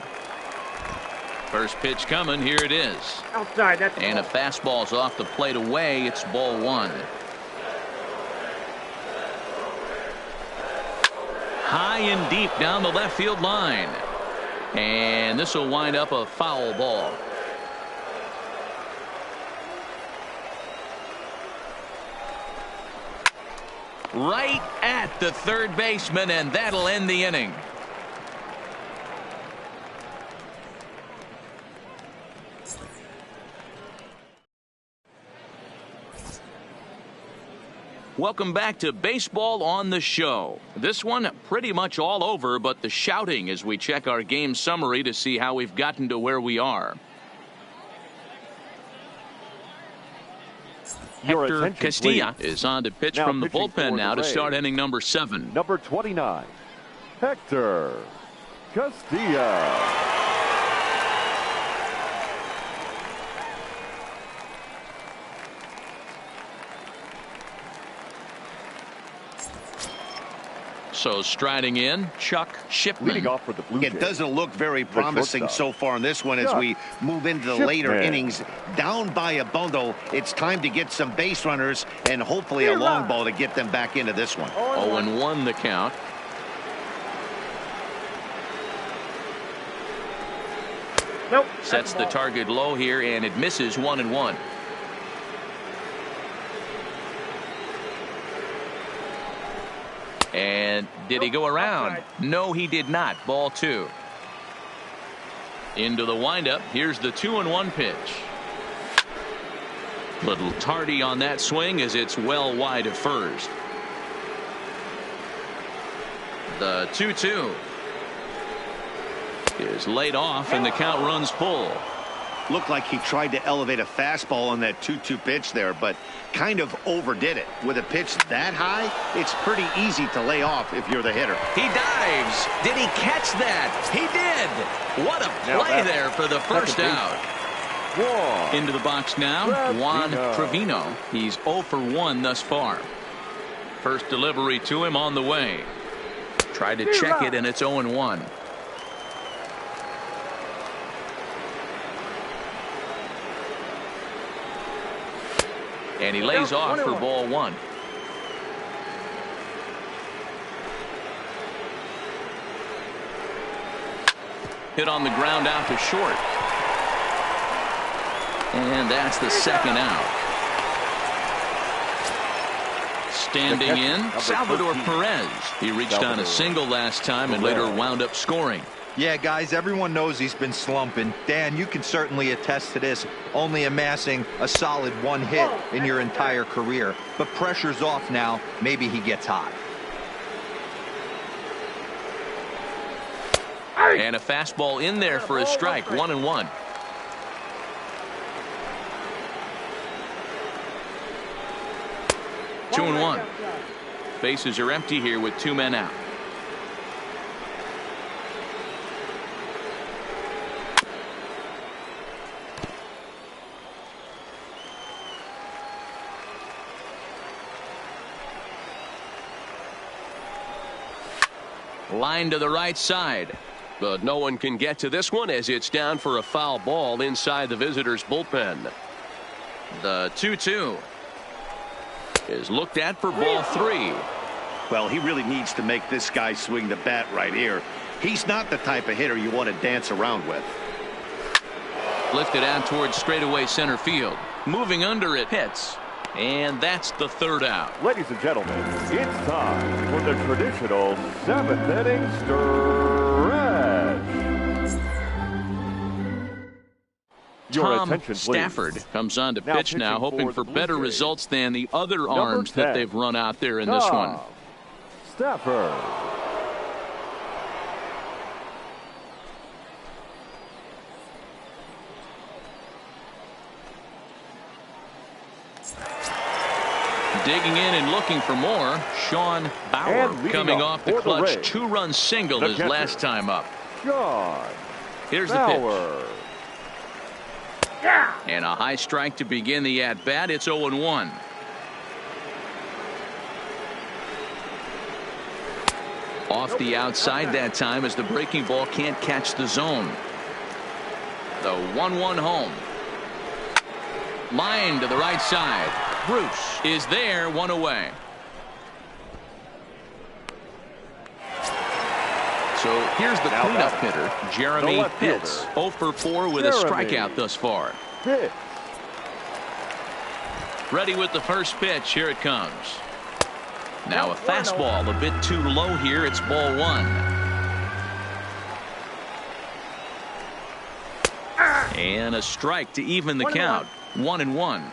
First pitch coming. Here it is. Outside. That's And a fastball's off the plate away. It's ball 1. High and deep down the left field line. And this will wind up a foul ball. Right at the third baseman, and that'll end the inning. Welcome back to Baseball on the Show. This one pretty much all over, but the shouting as we check our game summary to see how we've gotten to where we are. Your Hector attention, Castilla please. is on to pitch Now from the pitching bullpen for now the to start Rays. inning number 7. Number 29, Hector Castilla. So striding in, Chuck Shipman. Leading off for the Blue Jays. It doesn't look very promising shortstop. so far in this one as Chuck we move into the later Shipman. innings. Down by a bundle, it's time to get some base runners and hopefully a long ball to get them back into this one. 0-1 the count. Nope. Sets the target low here, and it misses 1-1. And did he go around? No, he did not. Ball 2. Into the windup. Here's the 2-1 pitch. Little tardy on that swing as it's well wide of first. The 2-2 is laid off, and the count runs full. Looked like he tried to elevate a fastball on that 2-2 pitch there, but kind of overdid it. With a pitch that high, it's pretty easy to lay off if you're the hitter. He dives. Did he catch that? He did. What a play there for the first out. Into the box now, Juan Trevino. He's 0 for 1 thus far. First delivery to him on the way. Tried to check it, and it's 0-1. And he lays off for ball 1. Hit on the ground out to short. And that's the second out. Standing in, Salvador Perez. He reached on a single last time and later wound up scoring. Yeah, guys, everyone knows he's been slumping. Dan, you can certainly attest to this, only amassing a solid 1 hit in your entire career. But pressure's off now. Maybe he gets hot. And a fastball in there for a strike. 1-1. Two and 1. Bases are empty here with 2 men out. Line to the right side. But no one can get to this one as it's down for a foul ball inside the visitors' bullpen. The 2-2 is looked at for ball 3. Well, he really needs to make this guy swing the bat right here. He's not the type of hitter you want to dance around with. Lifted out towards straightaway center field. Moving under it, hits. And that's the third out. Ladies and gentlemen, it's time for the traditional 7th inning stretch. Your Tom attention, please. Stafford comes on to Now pitch now, pitching hoping for for the Blue better Jays. results than the other Number arms that 10, they've run out there in this one. Stafford. Digging in and looking for more, Sean Bauer coming off the clutch two-run single his last time up. Sean Here's Bauer. the pitch. And a high strike to begin the at-bat. It's 0-1. Off the outside that time as the breaking ball can't catch the zone. The 1-1 home. Line to the right side. Bruce is there, one away. So here's the cleanup hitter, Jeremy Pitts. 0 for 4 with a strikeout thus far. Pitts. Ready with the first pitch. Here it comes. Now a fastball a bit too low here. It's ball 1. And a strike to even the count. 1-1.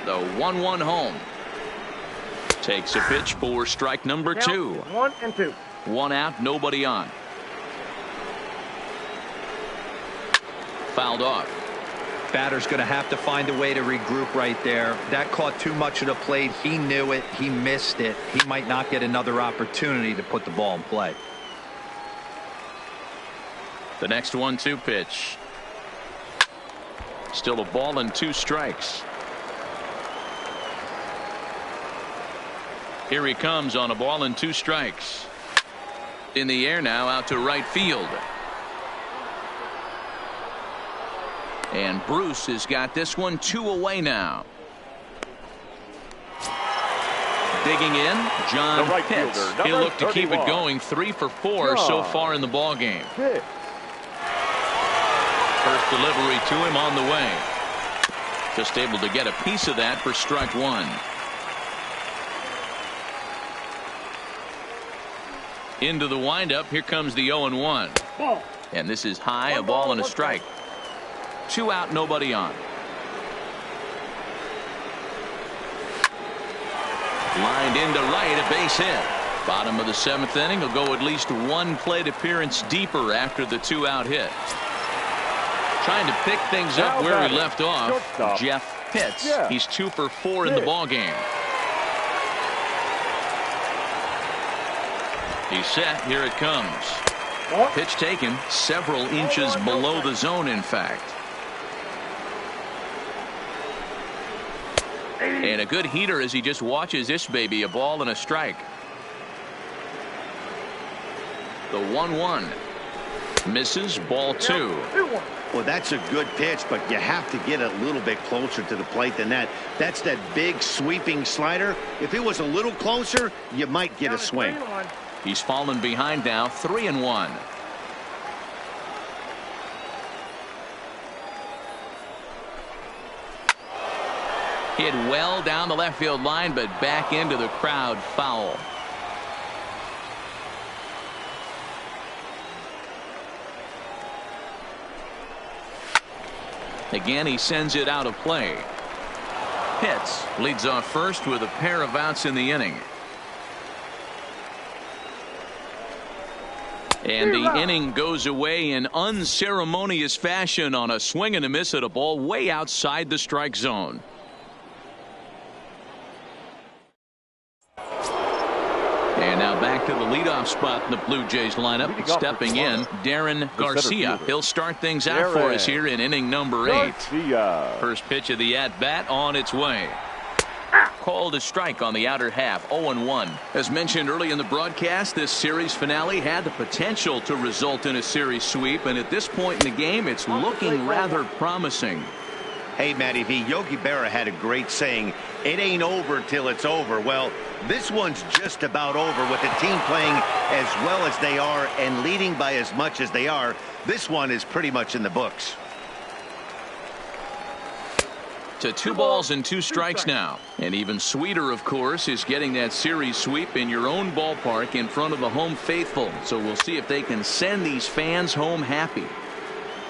The 1-1 home. Takes a pitch for strike number 2. 1-2. 1 out, nobody on. Fouled off. Batter's going to have to find a way to regroup right there. That caught too much of the plate. He knew it. He missed it. He might not get another opportunity to put the ball in play. The next 1-2 pitch. Still a ball and 2 strikes. Here he comes on a ball and 2 strikes. In the air now, out to right field. And Bruce has got this one 2 away now. Digging in, John right Pitts. fielder, He'll look to keep 31. it going. 3 for 4 so far in the ball game. Pitts. First delivery to him on the way. Just able to get a piece of that for strike 1. Into the windup. Here comes the 0-1. And this is high, a ball and a strike. 2 out, nobody on. Lined into right, a base hit. Bottom of the 7th inning. Will go at least 1 plate appearance deeper after the 2-out hit. Trying to pick things up where he left off. Jeff Pitts. He's 2 for 4 in the ball game. He's set. Here it comes. Pitch taken several inches below the zone, in fact. And a good heater as he just watches this baby. A ball and a strike. The 1-1. Misses, ball 2. Well, that's a good pitch, but you have to get a little bit closer to the plate than that. That's that big sweeping slider. If it was a little closer, you might get a swing. He's fallen behind now, 3-1. Hit well down the left field line, but back into the crowd, foul. Again, he sends it out of play. Pitts leads off first with a pair of outs in the inning. And the inning goes away in unceremonious fashion on a swing and a miss at a ball way outside the strike zone. And now back to the leadoff spot in the Blue Jays lineup. Stepping in, Darren Garcia. He'll start things out for us here in inning number 8. First pitch of the at-bat on its way. Called a strike on the outer half. 0-1. As mentioned early in the broadcast, this series finale had the potential to result in a series sweep, and at this point in the game it's looking rather promising. Hey, Matty V, Yogi Berra had a great saying, it ain't over till it's over. Well, this one's just about over with the team playing as well as they are and leading by as much as they are. This one is pretty much in the books. To 2 balls and 2 strikes now. And even sweeter, of course, is getting that series sweep in your own ballpark in front of the home faithful. So we'll see if they can send these fans home happy.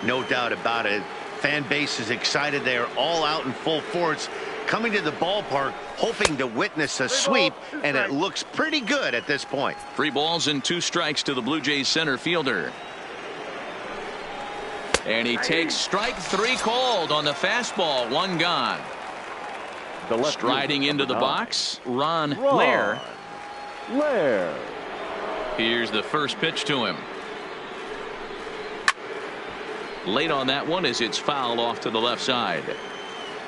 No doubt about it. Fan base is excited. They are all out in full force. coming to the ballpark hoping to witness a sweep, and it looks pretty good at this point. 3 balls and 2 strikes to the Blue Jays center fielder. And he takes strike 3 called on the fastball. 1 gone. Striding into the box, Ron Lehr. Here's the first pitch to him. Late on that one as it's fouled off to the left side.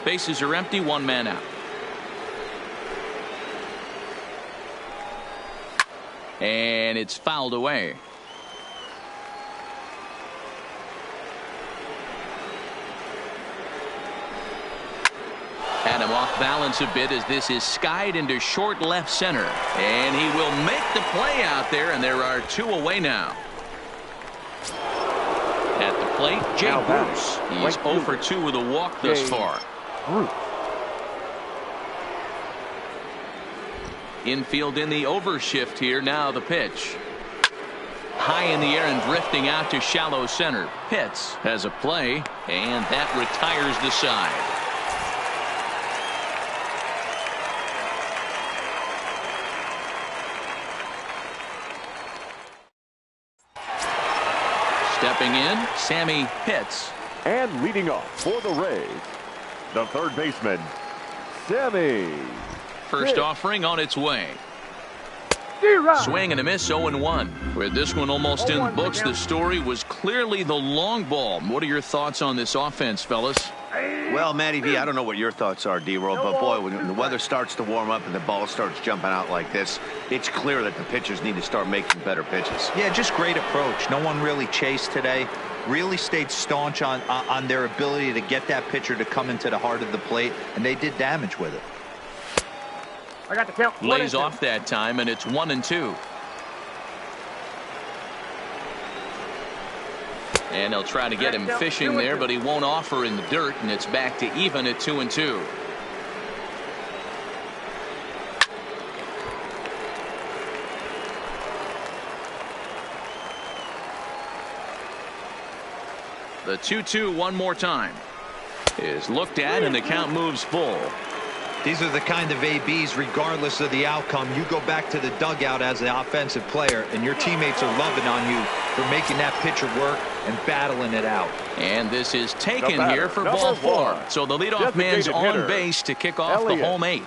Bases are empty, 1 man out. And it's fouled away. Had him off balance a bit as this is skied into short left center. And he will make the play out there, and there are 2 away now. At the plate, Jay Bruce. He's 0 for 2 with a walk thus far. Infield in the overshift here. Now the pitch. High in the air and drifting out to shallow center. Pitts has a play, and that retires the side. Stepping in, Sammy Pitts. And leading off for the Rays, the third baseman, Sammy. First offering on its way. Swing and a miss, 0-1. With this one almost in books, the story was clearly the long ball. What are your thoughts on this offense, fellas? Well, Matty V, I don't know what your thoughts are, D-Roll, but boy, when the weather starts to warm up and the ball starts jumping out like this, it's clear that the pitchers need to start making better pitches. Yeah, just great approach. No one really chased today. Really stayed staunch on their ability to get that pitcher to come into the heart of the plate, and they did damage with it. I got the count. Lays off that time, and it's 1-2. And they'll try to get him fishing there, but he won't offer in the dirt, and it's back to even at 2-2. The 2-2 one more time is looked at, and the count moves full. These are the kind of ABs, regardless of the outcome, you go back to the dugout as an offensive player, and your teammates are loving on you for making that pitcher work and battling it out. And this is taken here for ball 4. So the leadoff man's on base to kick off the home 8th.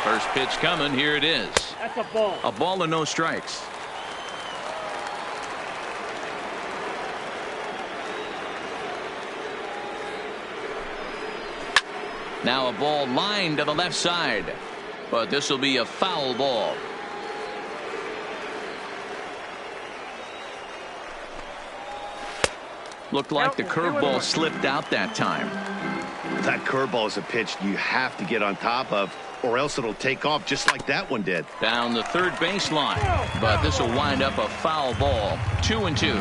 First pitch coming. Here it is. That's a ball. A ball and no strikes. Now a ball lined to the left side, but this will be a foul ball. Looked like the curveball slipped out that time. That curveball is a pitch you have to get on top of, or else it'll take off just like that one did. Down the third baseline, but this will wind up a foul ball. 2-2.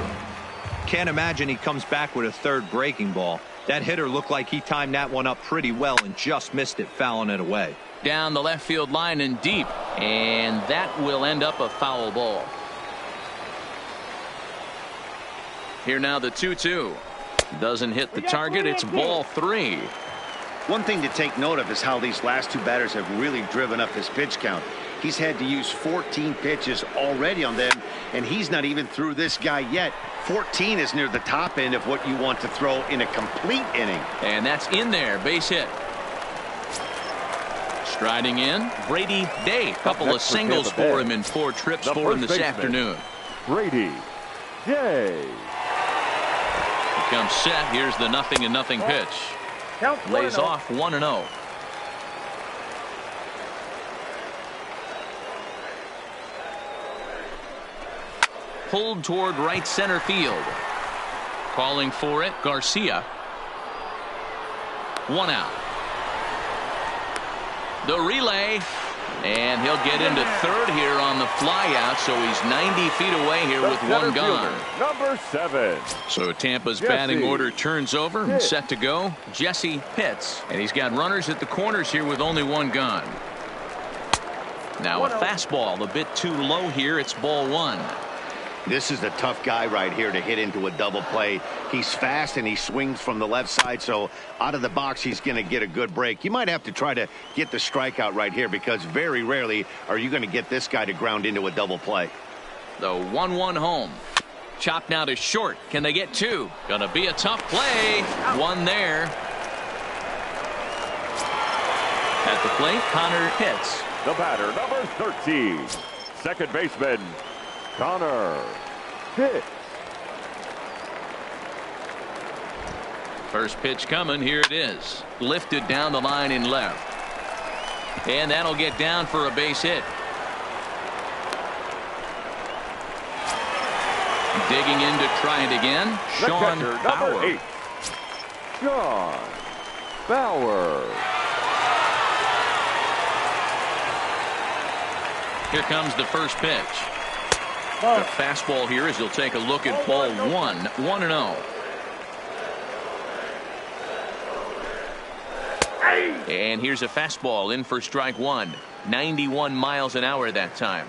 Can't imagine he comes back with a third breaking ball. That hitter looked like he timed that one up pretty well and just missed it, fouling it away. Down the left field line and deep, and that will end up a foul ball. Here now the 2-2. Doesn't hit the target. It's ball 3. One thing to take note of is how these last 2 batters have really driven up his pitch count. He's had to use 14 pitches already on them, and he's not even through this guy yet. 14 is near the top end of what you want to throw in a complete inning. And that's in there. Base hit. Striding in, Brady Day. Couple of singles for him in 4 trips for him this afternoon. Brady Day. He comes set. Here's the 0-0 pitch. Lays off 1-0. Pulled toward right center field. Calling for it, Garcia. 1 out. The relay, and he'll get into third here on the flyout, so he's 90 feet away here with 1 gone. Number 7. So Tampa's batting order turns over and set to go. Jesse Pitts, and he's got runners at the corners here with only 1 gone. Now a fastball a bit too low here. It's ball 1. This is a tough guy right here to hit into a double play. He's fast and he swings from the left side, so out of the box he's going to get a good break. You might have to try to get the strikeout right here because very rarely are you going to get this guy to ground into a double play. The 1-1 home. Chopped now to short. Can they get two? Gonna be a tough play. One there. At the plate, Connor Pitts. The batter, number 13, second baseman, Connor Pitts. First pitch coming. Here it is. Lifted down the line in left. And that'll get down for a base hit. Digging in to try it again. Sean Bauer. Number 8, Sean Bauer. Here comes the first pitch. The fastball here as he'll take a look at ball one. 1-0. And here's a fastball in for strike one. 91 miles an hour that time.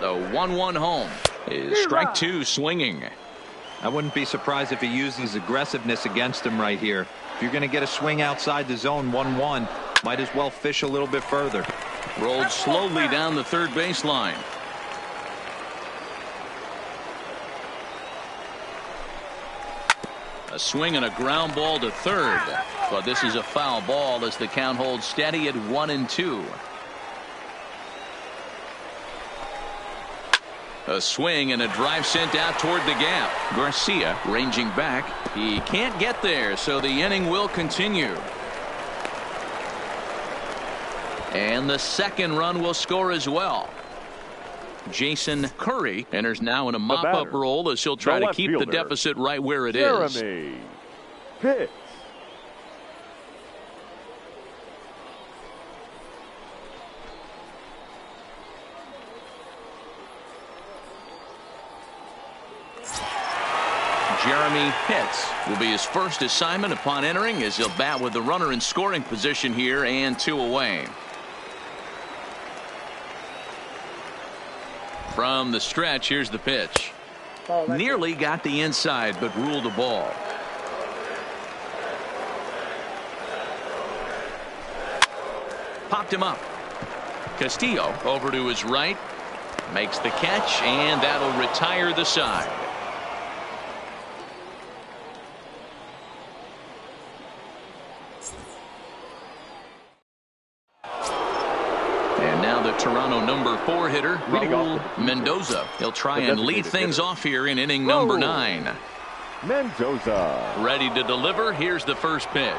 The 1-1 home is strike two swinging. I wouldn't be surprised if he uses aggressiveness against him right here. If you're going to get a swing outside the zone 1-1, might as well fish a little bit further. Rolled slowly down the third baseline. A swing and a ground ball to third. But this is a foul ball as the count holds steady at 1-2. A swing and a drive sent out toward the gap. Garcia ranging back. He can't get there, so the inning will continue. And the second run will score as well. Jason Curry enters now in a mop-up role as he'll try to keep the deficit right where it is. Jeremy Pitts. Jeremy Pitts will be his first assignment upon entering as he'll bat with the runner in scoring position here and 2 away. From the stretch, here's the pitch. Nearly got the inside, but ruled a ball. Popped him up. Castillo over to his right. Makes the catch, and that'll retire the side. Toronto number 4 hitter Raul Mendoza. He'll try and lead things off here in inning number 9. Mendoza ready to deliver. Here's the first pitch.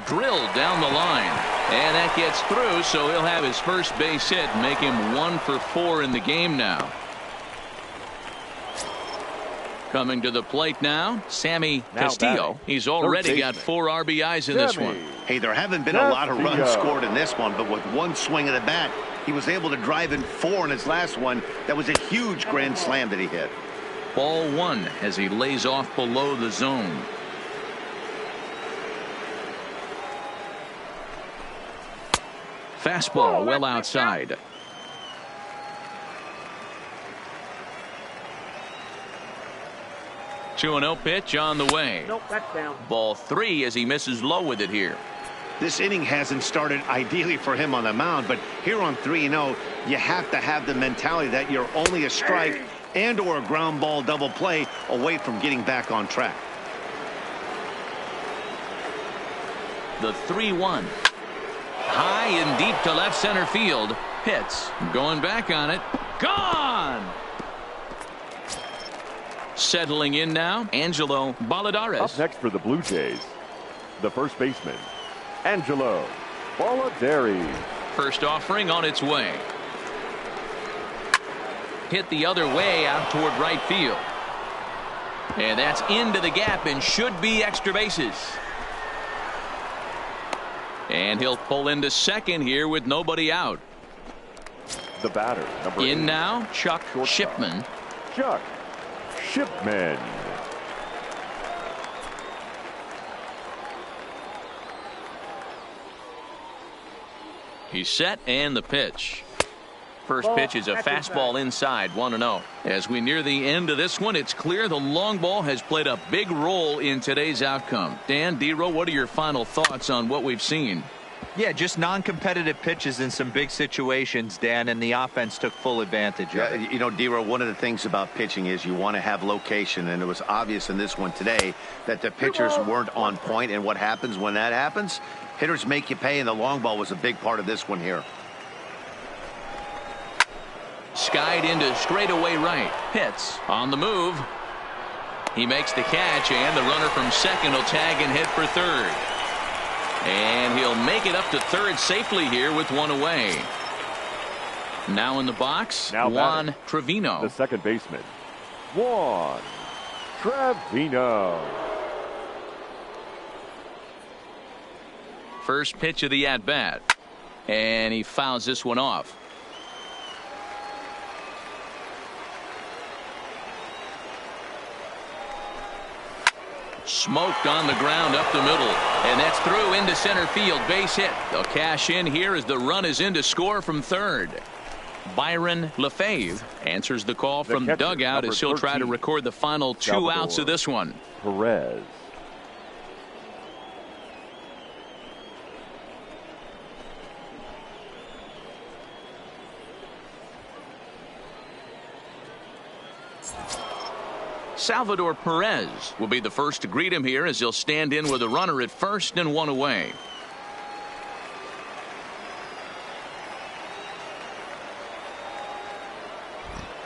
Drilled down the line, and that gets through, so he'll have his first base hit, make him 1 for 4 in the game now. Coming to the plate now, Sammy Castillo. He's already got 4 RBIs in this one. Hey, there haven't been a lot of runs scored in this one, but with one swing of the bat, he was able to drive in 4 in his last one. That was a huge grand slam that he hit. Ball 1 as he lays off below the zone. Fastball well outside. Two 2-0 pitch on the way. Nope, that's down. Ball 3 as he misses low with it here. This inning hasn't started ideally for him on the mound, but here on 3-0, you have to have the mentality that you're only a strike and or a ground ball double play away from getting back on track. The 3-1. High and deep to left center field. Pitts going back on it. Gone! Settling in now, Angelo Balladares. Up next for the Blue Jays, the first baseman, Angelo Balladares. First offering on its way. Hit the other way out toward right field. And that's into the gap and should be extra bases. And he'll pull into second here with nobody out. The batter, number 8. In now, Chuck Shipman. Chuck Shipman. He's set, and the pitch. First pitch is a fastball inside, 1-0. As we near the end of this one, it's clear the long ball has played a big role in today's outcome. Dan, D-Row, what are your final thoughts on what we've seen? Yeah, just non-competitive pitches in some big situations, Dan, and the offense took full advantage of it. You know, D-Row, one of the things about pitching is you want to have location, and it was obvious in this one today that the pitchers weren't on point, and what happens when that happens? Hitters make you pay, and the long ball was a big part of this one here. Skied into straightaway right. Hits on the move. He makes the catch, and the runner from second will tag and hit for third. And he'll make it up to third safely here with one away. Now in the box, Juan Trevino. The second baseman, Juan Trevino. First pitch of the at-bat. And he fouls this one off. Smoked on the ground up the middle, and that's through into center field. Base hit. They'll cash in here as the run is in to score from third. Byron LeFave answers the call from the dugout as he'll try to record the final two outs of this one. Perez. Salvador Perez will be the first to greet him here as he'll stand in with a runner at first and one away.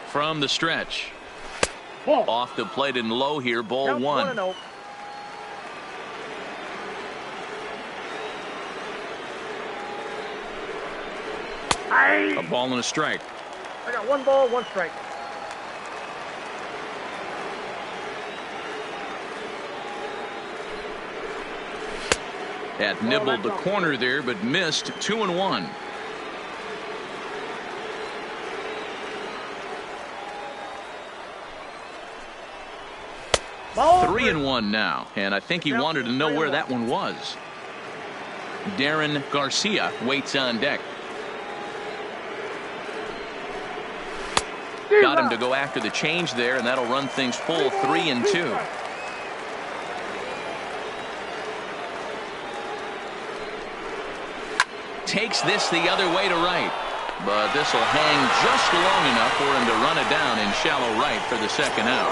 From the stretch. Ball. Off the plate and low here, ball Count one. 1-0. A ball and a strike. I got 1 ball, 1 strike. Had nibbled the corner there, but missed. 2-1. Ball 3-1 now, and I think he wanted to know where that one was. Darren Garcia waits on deck. Got him to go after the change there, and that'll run things full 3-2. Takes this the other way to right, but this will hang just long enough for him to run it down in shallow right for the second out.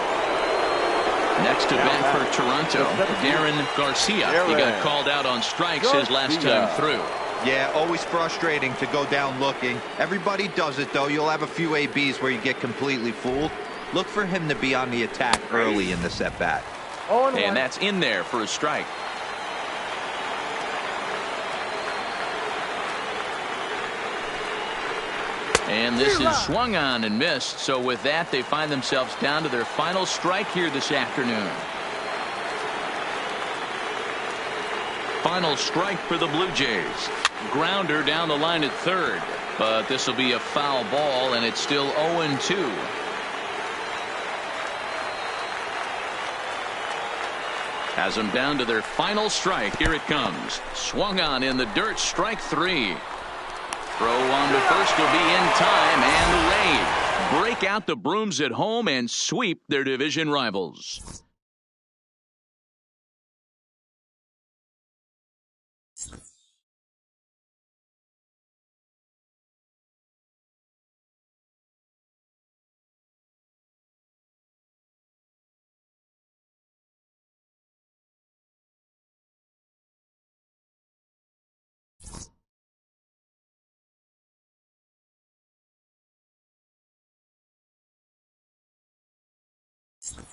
Next to bat for Toronto, Darren Garcia. He got called out on strikes his last time through. Yeah, always frustrating to go down looking. Everybody does it, though. You'll have a few ABs where you get completely fooled. Look for him to be on the attack early in this at-bat. And that's in there for a strike. And this is swung on and missed. So with that, they find themselves down to their final strike here this afternoon. Final strike for the Blue Jays. Grounder down the line at third. But this will be a foul ball, and it's still 0-2. Has them down to their final strike. Here it comes. Swung on in the dirt. Strike 3. Throw on to first will be in time, and the Rays break out the brooms at home and sweep their division rivals. You